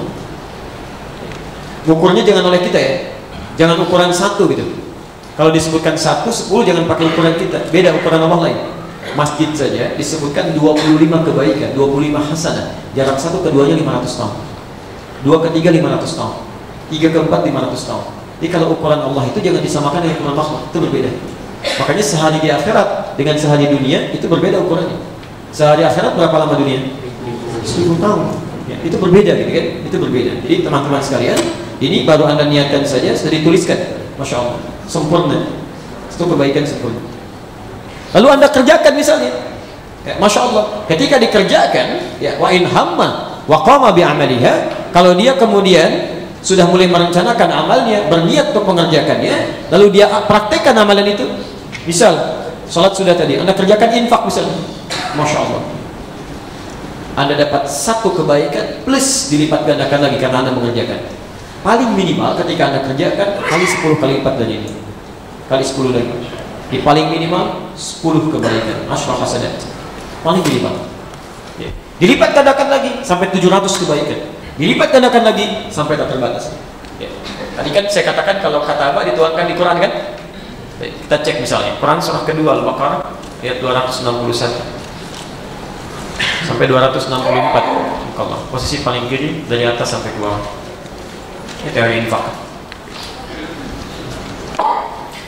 Ukurnya jangan oleh kita ya, jangan ukuran satu gitu. Kalau disebutkan 1, 10 jangan pakai ukuran kita, beda ukuran Allah lain. Masjid saja disebutkan 25 kebaikan, 25 hasanah, jarak satu keduanya 500 tahun, dua ketiga 500 tahun, tiga keempat 500 tahun. Jadi kalau ukuran Allah itu jangan disamakan dengan ukuran makhluk, itu berbeda. Makanya sehari di akhirat dengan sehari dunia itu berbeda ukurannya. Sehari akhirat berapa lama dunia? 1000 tahun ya, itu berbeda gitu kan, itu berbeda. Jadi teman-teman sekalian, ini baru anda niatkan saja sudah dituliskan, Masya Allah, sempurna, itu kebaikan sempurna. Lalu anda kerjakan misalnya ya, Masya Allah, ketika dikerjakan ya, wa in hamma wa qama bi amaliha, kalau dia kemudian sudah mulai merencanakan amalnya, berniat untuk mengerjakannya, lalu dia praktekkan amalan itu, misal sholat sudah tadi, anda kerjakan infak misalnya, Masya Allah, anda dapat satu kebaikan plus dilipat gandakan lagi karena anda mengerjakan. Paling minimal ketika anda kerjakan kali 10 kali lipat dari ini, kali 10 lagi. Di paling minimal 10 kebaikan, asyraf hasanat, paling minimal ya. Dilipat gandakan lagi sampai 700 kebaikan, dilipat gandakan lagi sampai tak terbatas ya. Tadi kan saya katakan kalau kata apa dituangkan di Quran kan. Kita cek misalnya Quran surah kedua Al-Baqarah ayat 261 sampai 264, Allah posisi paling kiri dari atas sampai ke bawah. Ini teori infak.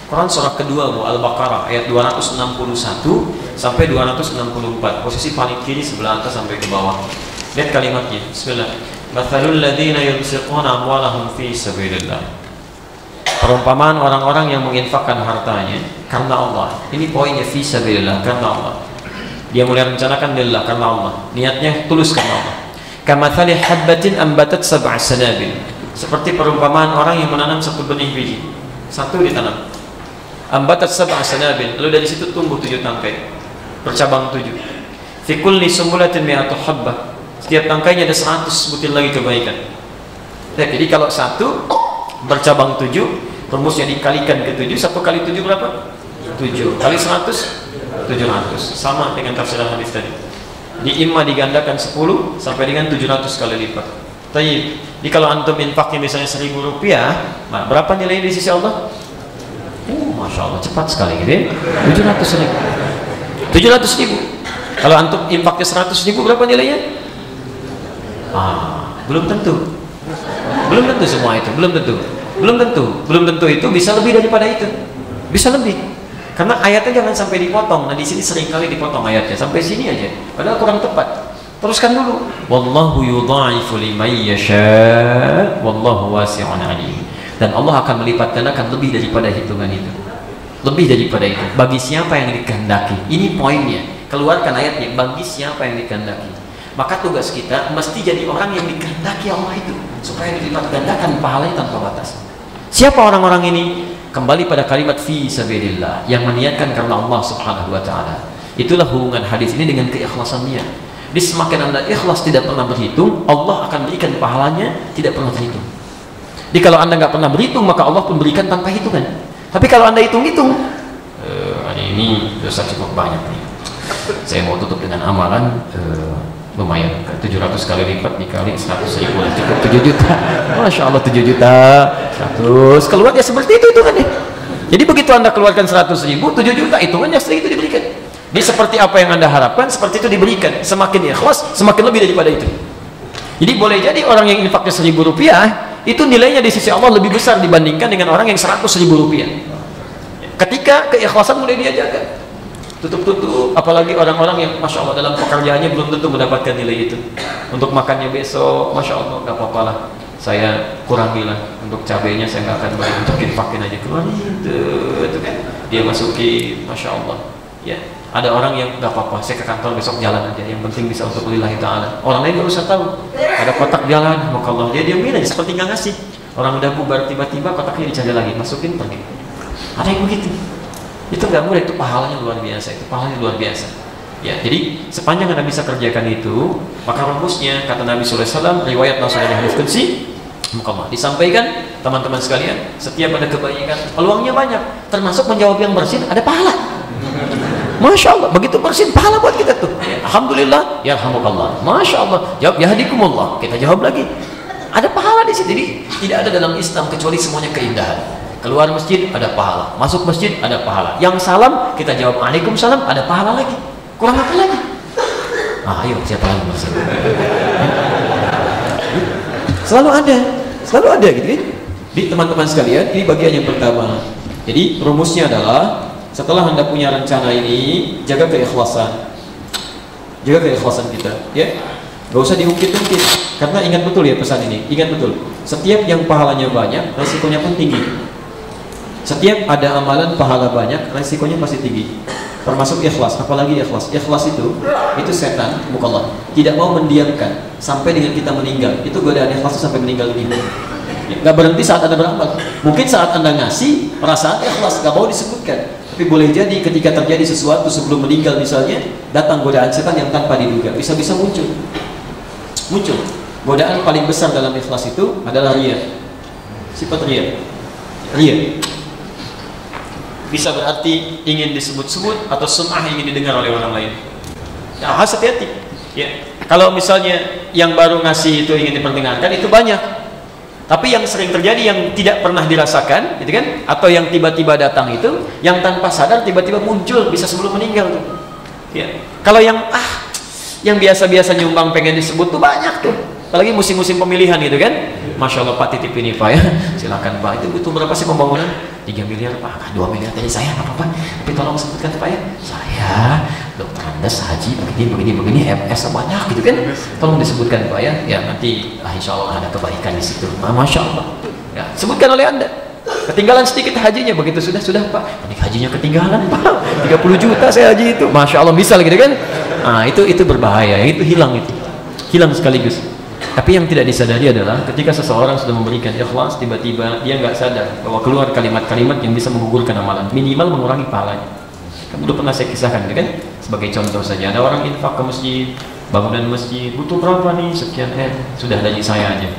Quran surah kedua Al-Baqarah ayat 261 sampai 264, posisi paling kiri sebelah atas sampai ke bawah. Lihat kalimatnya. Bismillah. Mathalul ladzina yunfiquna amwalahum fi sabilillah. Perumpamaan orang-orang yang menginfakkan hartanya karena Allah. Ini poinnya, fi sabilillah, karena Allah. Dia mulai rencanakan lillah, karena Allah. Niatnya tulus karena Allah. Kamathali habbatin ambatat sab'a sanabil. Seperti perumpamaan orang yang menanam satu benih biji, satu ditanam, ambatat sab'a sanabil, lalu dari situ tumbuh 7 tangkai, bercabang 7. Fi kulli sumbulatin mi'atu habbah, setiap tangkainya ada 100 butir lagi kebaikan. Jadi kalau satu bercabang 7, rumusnya dikalikan ke 7, 1 kali 7 berapa? 7 kali 100, 700. Sama dengan tafsir hadis tadi. Di imma digandakan 10 sampai dengan 700 kali lipat. Tayyib. Jadi kalau antum infaknya misalnya 1000 rupiah, nah, berapa nilainya di sisi Allah? Masya Allah, cepat sekali gitu ya. 700 ribu. 700 ribu. Kalau antum infaknya 100 ribu, berapa nilainya? Belum tentu. Belum tentu semua itu, belum tentu. Belum tentu. Belum tentu itu bisa lebih daripada itu. Bisa lebih. Karena ayatnya jangan sampai dipotong. Nah, di sini sering kali dipotong ayatnya sampai sini aja. Padahal kurang tepat. Teruskan dulu. Wallahu yudha'ifu liman yasha' wallahu wasi'un 'alim. Dan Allah akan melipat gandakan lebih daripada hitungan itu. Lebih daripada itu. Bagi siapa yang dikehendaki. Ini poinnya. Keluarkan ayatnya. Bagi siapa yang dikehendaki. Maka tugas kita mesti jadi orang yang dikehendaki Allah itu, supaya dilipat gandakan pahalanya tanpa batas. Siapa orang-orang ini? Kembali pada kalimat fi sabilillah, yang meniatkan karena Allah Subhanahu wa taala. Itulah hubungan hadis ini dengan keikhlasan niat. Di semakin Anda ikhlas tidak pernah berhitung, Allah akan berikan pahalanya tidak pernah terhitung. Jadi kalau Anda nggak pernah berhitung, maka Allah pun berikan tanpa hitungan. Tapi kalau Anda hitung-hitung, hari ini dosa cukup banyak nih, saya mau tutup dengan amalan lumayan, 700 kali lipat dikali 100 ribu, cukup 7 juta. Masya Allah, 7 juta 100 keluar ya seperti itu hitungannya. Jadi begitu Anda keluarkan 100 ribu, 7 juta hitungannya setelah itu diberikan. Jadi seperti apa yang Anda harapkan, seperti itu diberikan. Semakin ikhlas, semakin lebih daripada itu. Jadi boleh jadi orang yang infaknya 1000 rupiah, itu nilainya di sisi Allah lebih besar dibandingkan dengan orang yang 100 ribu rupiah. Ketika keikhlasan mulai dia jaga, tutup-tutup. Apalagi orang-orang yang Masya Allah dalam pekerjaannya belum tentu mendapatkan nilai itu. Untuk makannya besok, Masya Allah, gak apa-apa lah, saya kurangilah. Untuk cabenya saya gak akan beli, untuk infakin aja, keluarin itu kan, dia masukin, Masya Allah ya. Ada orang yang gak apa-apa, saya ke kantor besok jalan aja, yang penting bisa untuk lillahi ta'ala. Orang lain gak usah tahu. ada kotak jalan, makallah dia diamin aja seperti nggak ngasih. Orang udah bubar tiba-tiba kotaknya dicari lagi, masukin pergi. Ada yang begitu. Itu nggak mudah, itu pahalanya luar biasa, itu pahalanya luar biasa. Ya, jadi sepanjang Anda bisa kerjakan itu, maka rumusnya kata Nabi SAW, riwayat Nasa'i hadis qudsi, makallah disampaikan teman-teman sekalian, setiap ada kebaikan, peluangnya banyak, termasuk menjawab yang bersin ada pahala. Masya Allah, begitu bersin pahala buat kita tuh. Alhamdulillah, ya alhamdulillah. Masya Allah, jawab yahdikumullah, kita jawab lagi. Ada pahala di sini. Jadi tidak ada dalam Islam kecuali semuanya keindahan. Keluar masjid ada pahala, masuk masjid ada pahala. Yang salam kita jawab Waalaikumsalam, ada pahala lagi. Kurang apa lagi? Ayo siapa lagi masuk? Selalu ada gitu kan? Di teman-teman sekalian, ini bagian yang pertama. Jadi rumusnya adalah setelah Anda punya rencana ini, jaga keikhlasan. Jaga keikhlasan kita, ya. Gak usah diungkit-ungkit. Karena ingat betul ya pesan ini, ingat betul. Setiap yang pahalanya banyak, resikonya pun tinggi. Setiap ada amalan pahala banyak, resikonya pasti tinggi. Termasuk ikhlas, apalagi ikhlas. Ikhlas itu setan, bukanlah. Tidak mau mendiamkan sampai dengan kita meninggal. Itu godaan ikhlas itu sampai meninggal dunia. Gak berhenti saat Anda beramal. Mungkin saat Anda ngasih, perasaan ikhlas, gak mau disebutkan. Tapi boleh jadi ketika terjadi sesuatu sebelum meninggal misalnya, datang godaan setan yang tanpa diduga. Bisa-bisa muncul. Godaan paling besar dalam ikhlas itu adalah riya. Sifat riya. Bisa berarti ingin disebut-sebut atau sum'ah ingin didengar oleh orang lain. Ya, harus hati-hati. Ya. Kalau misalnya yang baru ngasih itu ingin diperdengarkan, itu banyak. Tapi yang sering terjadi yang tidak pernah dirasakan, gitu kan? Atau yang tiba-tiba datang itu, yang tanpa sadar tiba-tiba muncul bisa sebelum meninggal tuh. Ya. Kalau yang biasa-biasa nyumbang pengen disebut tuh banyak tuh. Apalagi musim-musim pemilihan gitu kan. Masya Allah Pak, titip ini Pak ya. Silakan Pak, itu butuh berapa sih pembangunan? 3 miliar Pak, 2 miliar tadi saya nggak apa-apa. Tapi tolong sebutkan Pak ya. Saya dokter Andes haji begini MS banyak gitu kan. Tolong disebutkan Pak ya. Ya nanti insya Allah ada kebaikan di situ. Masya Allah. Ya, sebutkan oleh Anda. Ketinggalan sedikit hajinya, begitu sudah Pak. Ini hajinya ketinggalan Pak. 30 juta saya haji itu. Masya Allah misal gitu kan. Nah, itu berbahaya. Itu hilang sekaligus. Tapi yang tidak disadari adalah ketika seseorang sudah memberikan ikhlas, tiba-tiba dia nggak sadar bahwa keluar kalimat-kalimat yang bisa menggugurkan amalan, minimal mengurangi pahalanya. Kan dulu pernah saya kisahkan, kan? Sebagai contoh saja, ada orang infak ke masjid, bangunan masjid, butuh berapa nih? Sekian, sudah gaji saya aja.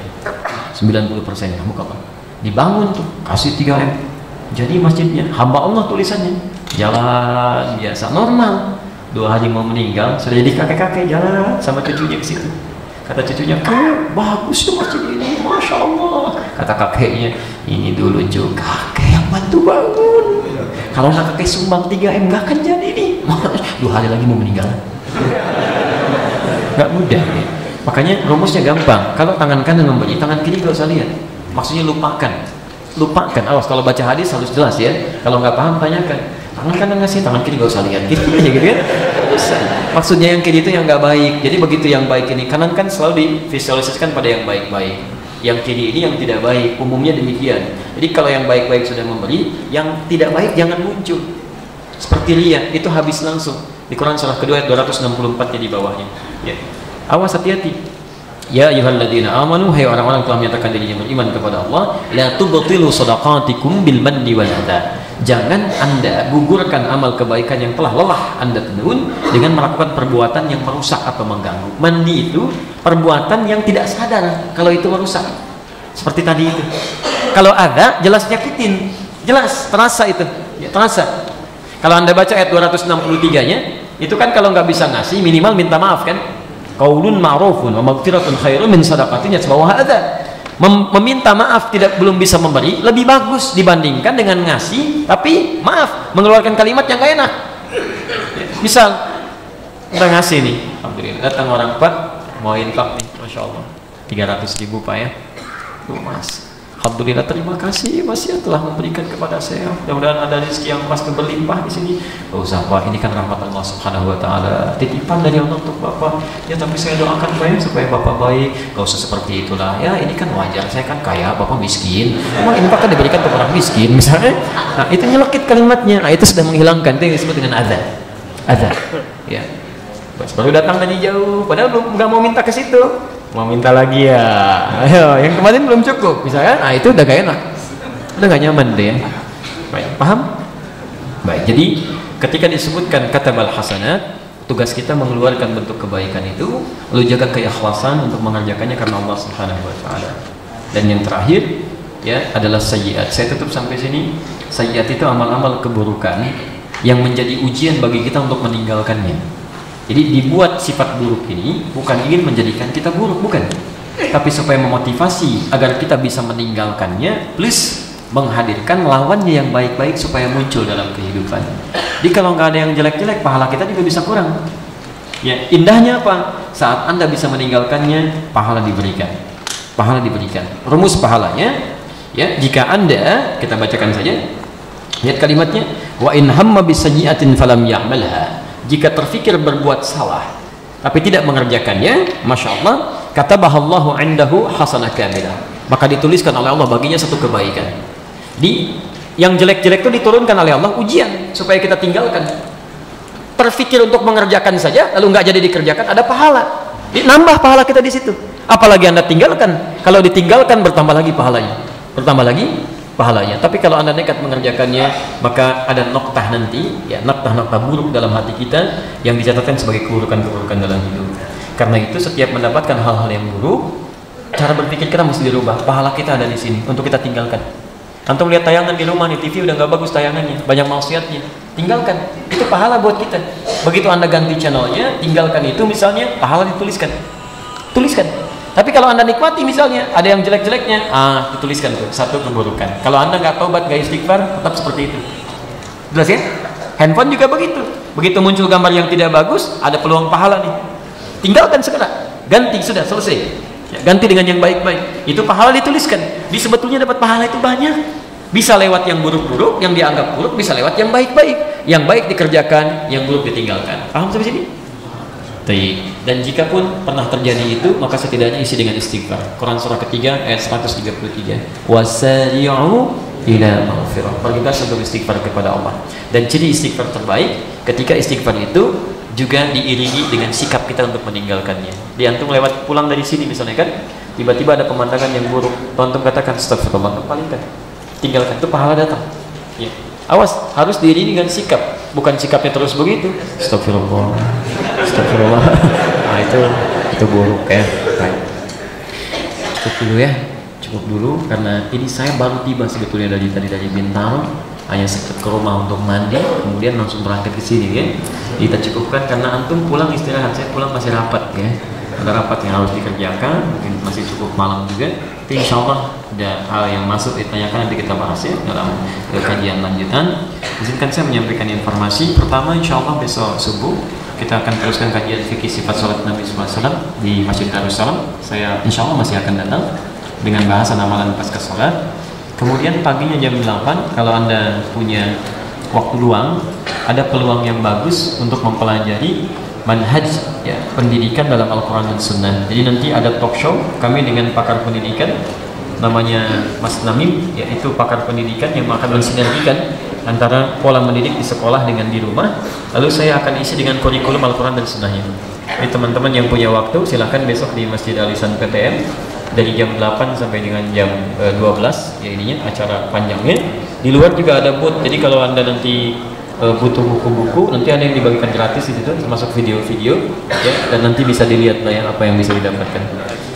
90% kamu kapan? Dibangun tuh, kasih 3M. Jadi masjidnya, hamba Allah tulisannya, jalan biasa, normal. 2 hari mau meninggal, sudah jadi kakek-kakek jalan sama cucunya ke situ. Kata cucunya, bagus ya masjid ini, Masya Allah. Kata kakeknya, ini dulu juga kakek yang bantu bangun. Kalau nggak kakek sumbang 3M, nggak akan jadi nih. 2 hari lagi mau meninggal. Nggak mudah ya. Makanya rumusnya gampang. Kalau tangan kanan memberi, tangan kiri nggak usah lihat. Maksudnya lupakan. Awas kalau baca hadis harus jelas ya. Kalau nggak paham tanyakan. Tangan kanan ngasih, tangan kiri nggak usah lihat. Gitu aja gitu kan. Maksudnya yang kiri itu yang nggak baik. Jadi begitu yang baik ini, kanan kan selalu divisualisasikan pada yang baik-baik. Yang kiri ini yang tidak baik. Umumnya demikian. Jadi kalau yang baik-baik sudah memberi, yang tidak baik jangan muncul. Seperti riya, itu habis langsung. Di Quran surah kedua ayat 264 di bawahnya. Ya. Awas, hati-hati. Ya ayyuhalladzina amanu, hai orang-orang telah menyatakan dirinya beriman kepada Allah, la tubtilu shadaqatikum bil manni wal adha. Jangan Anda gugurkan amal kebaikan yang telah lelah Anda tenun dengan melakukan perbuatan yang merusak atau mengganggu. Mandi itu perbuatan yang tidak sadar kalau itu merusak. Seperti tadi itu. Kalau ada jelas nyakitin, jelas terasa itu, ya, terasa. Kalau Anda baca ayat 263-nya, itu kan kalau nggak bisa ngasih minimal minta maaf kan? Qaulun ma'rufun wa maghfiratun khairun min shadaqatin yatba'uha adza. Meminta maaf belum bisa memberi lebih bagus dibandingkan dengan ngasih tapi maaf mengeluarkan kalimat yang gak enak. Misal kita ngasih nih, alhamdulillah datang orang, Pak mau infak nih, Masya Allah 300.000 Pak ya. Tuh Mas, alhamdulillah terima kasih Mas ya telah memberikan kepada saya. Mudah-mudahan ada rezeki yang pasti berlimpah di sini. Gak usah Pak, ini kan rahmat Allah Subhanahu wa taala. Titipan dari Allah untuk Bapak. Ya tapi saya doakan Pak ya supaya Bapak baik. Gak usah seperti itulah. Ya ini kan wajar, saya kan kaya, Bapak miskin. Emang ini Pak kan diberikan untuk orang miskin misalnya. Nah, itu nyelekit kalimatnya. Nah, itu sudah menghilangkan. Itu yang disebut dengan adza. Adza. Ya. Baru datang dari jauh, padahal belum nggak mau minta ke situ. mau minta lagi ya, ayo yang kemarin belum cukup misalkan, nah itu udah gak enak, udah gak nyaman deh ya. Baik, paham? Baik, jadi ketika disebutkan katabal hasanat, tugas kita mengeluarkan bentuk kebaikan itu, lalu jaga keikhlasan untuk mengerjakannya karena Allah Subhanahu wa taala. Dan yang terakhir ya adalah sayyiat. Saya tutup sampai sini. Sayyiat itu amal-amal keburukan yang menjadi ujian bagi kita untuk meninggalkannya. Jadi dibuat sifat buruk ini bukan ingin menjadikan kita buruk, bukan, tapi supaya memotivasi agar kita bisa meninggalkannya, plus menghadirkan lawannya yang baik-baik supaya muncul dalam kehidupan. Jadi kalau nggak ada yang jelek-jelek, pahala kita juga bisa kurang. Ya, indahnya apa? Saat Anda bisa meninggalkannya, pahala diberikan. Pahala diberikan. Rumus pahalanya, ya, jika Anda, kita bacakan saja. Lihat kalimatnya, wa in hamma bisayyi'atin falam ya'malha. Jika terfikir berbuat salah tapi tidak mengerjakannya, masya Allah, katabahallahu indahu hasanah kamilah, maka dituliskan oleh Allah baginya satu kebaikan. Di yang jelek-jelek itu diturunkan oleh Allah ujian supaya kita tinggalkan. Terfikir untuk mengerjakan saja lalu nggak jadi dikerjakan, ada pahala, nambah pahala kita di situ. Apalagi Anda tinggalkan, kalau ditinggalkan bertambah lagi pahalanya, bertambah lagi pahalanya. Tapi kalau Anda nekat mengerjakannya, maka ada noktah nanti, ya, noktah-noktah buruk dalam hati kita yang dicatatkan sebagai keburukan-keburukan dalam hidup. Karena itu setiap mendapatkan hal-hal yang buruk, cara berpikir kita mesti dirubah. Pahala kita ada di sini untuk kita tinggalkan. Antum lihat tayangan di rumah nih, TV udah nggak bagus tayangannya, banyak maksiatnya, tinggalkan. Itu pahala buat kita. Begitu Anda ganti channelnya, tinggalkan itu misalnya, pahala dituliskan, tuliskan. Tapi kalau Anda nikmati misalnya ada yang jelek-jeleknya, dituliskan tuh satu keburukan. Kalau Anda nggak taubat, nggak istighfar, tetap seperti itu. Jelas ya? Handphone juga begitu. Begitu muncul gambar yang tidak bagus, ada peluang pahala nih. Tinggalkan segera, ganti, sudah selesai. Ya, ganti dengan yang baik-baik. Itu pahala dituliskan. Di sebetulnya dapat pahala itu banyak. Bisa lewat yang buruk-buruk, yang dianggap buruk, bisa lewat yang baik-baik. Yang baik dikerjakan, yang buruk ditinggalkan. Paham sampai sini? Dan jika pun pernah terjadi itu, maka setidaknya isi dengan istighfar. Quran surah ketiga ayat 133. Wasari'u ila maghfirah. Pergilah untuk istighfar kepada Allah. Dan ciri istighfar terbaik ketika istighfar itu juga diiringi dengan sikap kita untuk meninggalkannya. Di antum lewat pulang dari sini misalnya kan, tiba-tiba ada pemandangan yang buruk, antum katakan astagfirullah, palingkan, tinggalkan, itu pahala datang. Ya. Awas, harus diiringi dengan sikap, bukan sikapnya terus begitu. Astagfirullah, astagfirullah. Nah itu buruk ya. Baik. Cukup dulu ya, cukup dulu karena ini saya baru tiba sebetulnya dari Bintaro, hanya sempat ke rumah untuk mandi, kemudian langsung berangkat ke sini ya. Kita cukupkan karena antum pulang istirahat, saya pulang masih rapat ya. Ada rapat yang harus dikerjakan, mungkin masih cukup malam juga. Tapi insya Allah ada hal yang masuk ditanyakan, nanti kita bahas ya dalam kajian lanjutan. Izinkan saya menyampaikan informasi pertama, insya Allah besok subuh kita akan teruskan kajian fikih sifat salat Nabi SAW di Masjid Darussalam. Saya insya Allah masih akan datang dengan bahasan amalan pasca salat. Kemudian paginya jam 8 kalau Anda punya waktu luang, ada peluang yang bagus untuk mempelajari manhaj ya, pendidikan dalam Al-Quran dan Sunnah. Jadi nanti ada talk show kami dengan pakar pendidikan, namanya Mas Namim, yaitu pakar pendidikan yang akan mensinergikan antara pola mendidik di sekolah dengan di rumah. Lalu saya akan isi dengan kurikulum Al-Quran dan Sunnahnya. Jadi teman-teman yang punya waktu silahkan besok di Masjid Alisan PTN dari jam 8 sampai dengan jam 12 ya, ininya acara panjangnya. Di luar juga ada booth, jadi kalau Anda nanti butuh buku-buku, nanti ada yang dibagikan gratis di situ, termasuk video-video ya, dan nanti bisa dilihat lah ya apa yang bisa didapatkan.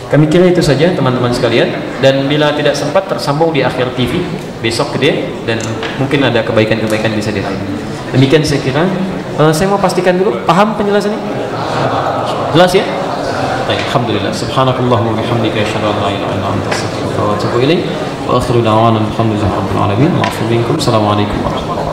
Kami kira itu saja teman-teman sekalian, dan bila tidak sempat tersambung di akhir TV besok gede, dan mungkin ada kebaikan-kebaikan bisa diraih. Demikian saya kira. Saya mau pastikan dulu paham penjelasannya, jelas ya? Baik, alhamdulillah. Subhanakallahumma wa bihamdika asyhadu an la ilaha illa anta astaghfiruka wa atubu ilaik. Wa akhiru da'wana alhamdulillahi rabbil alamin. Wa afu minkum. Assalamualaikum warahmatullahi wabarakatuh.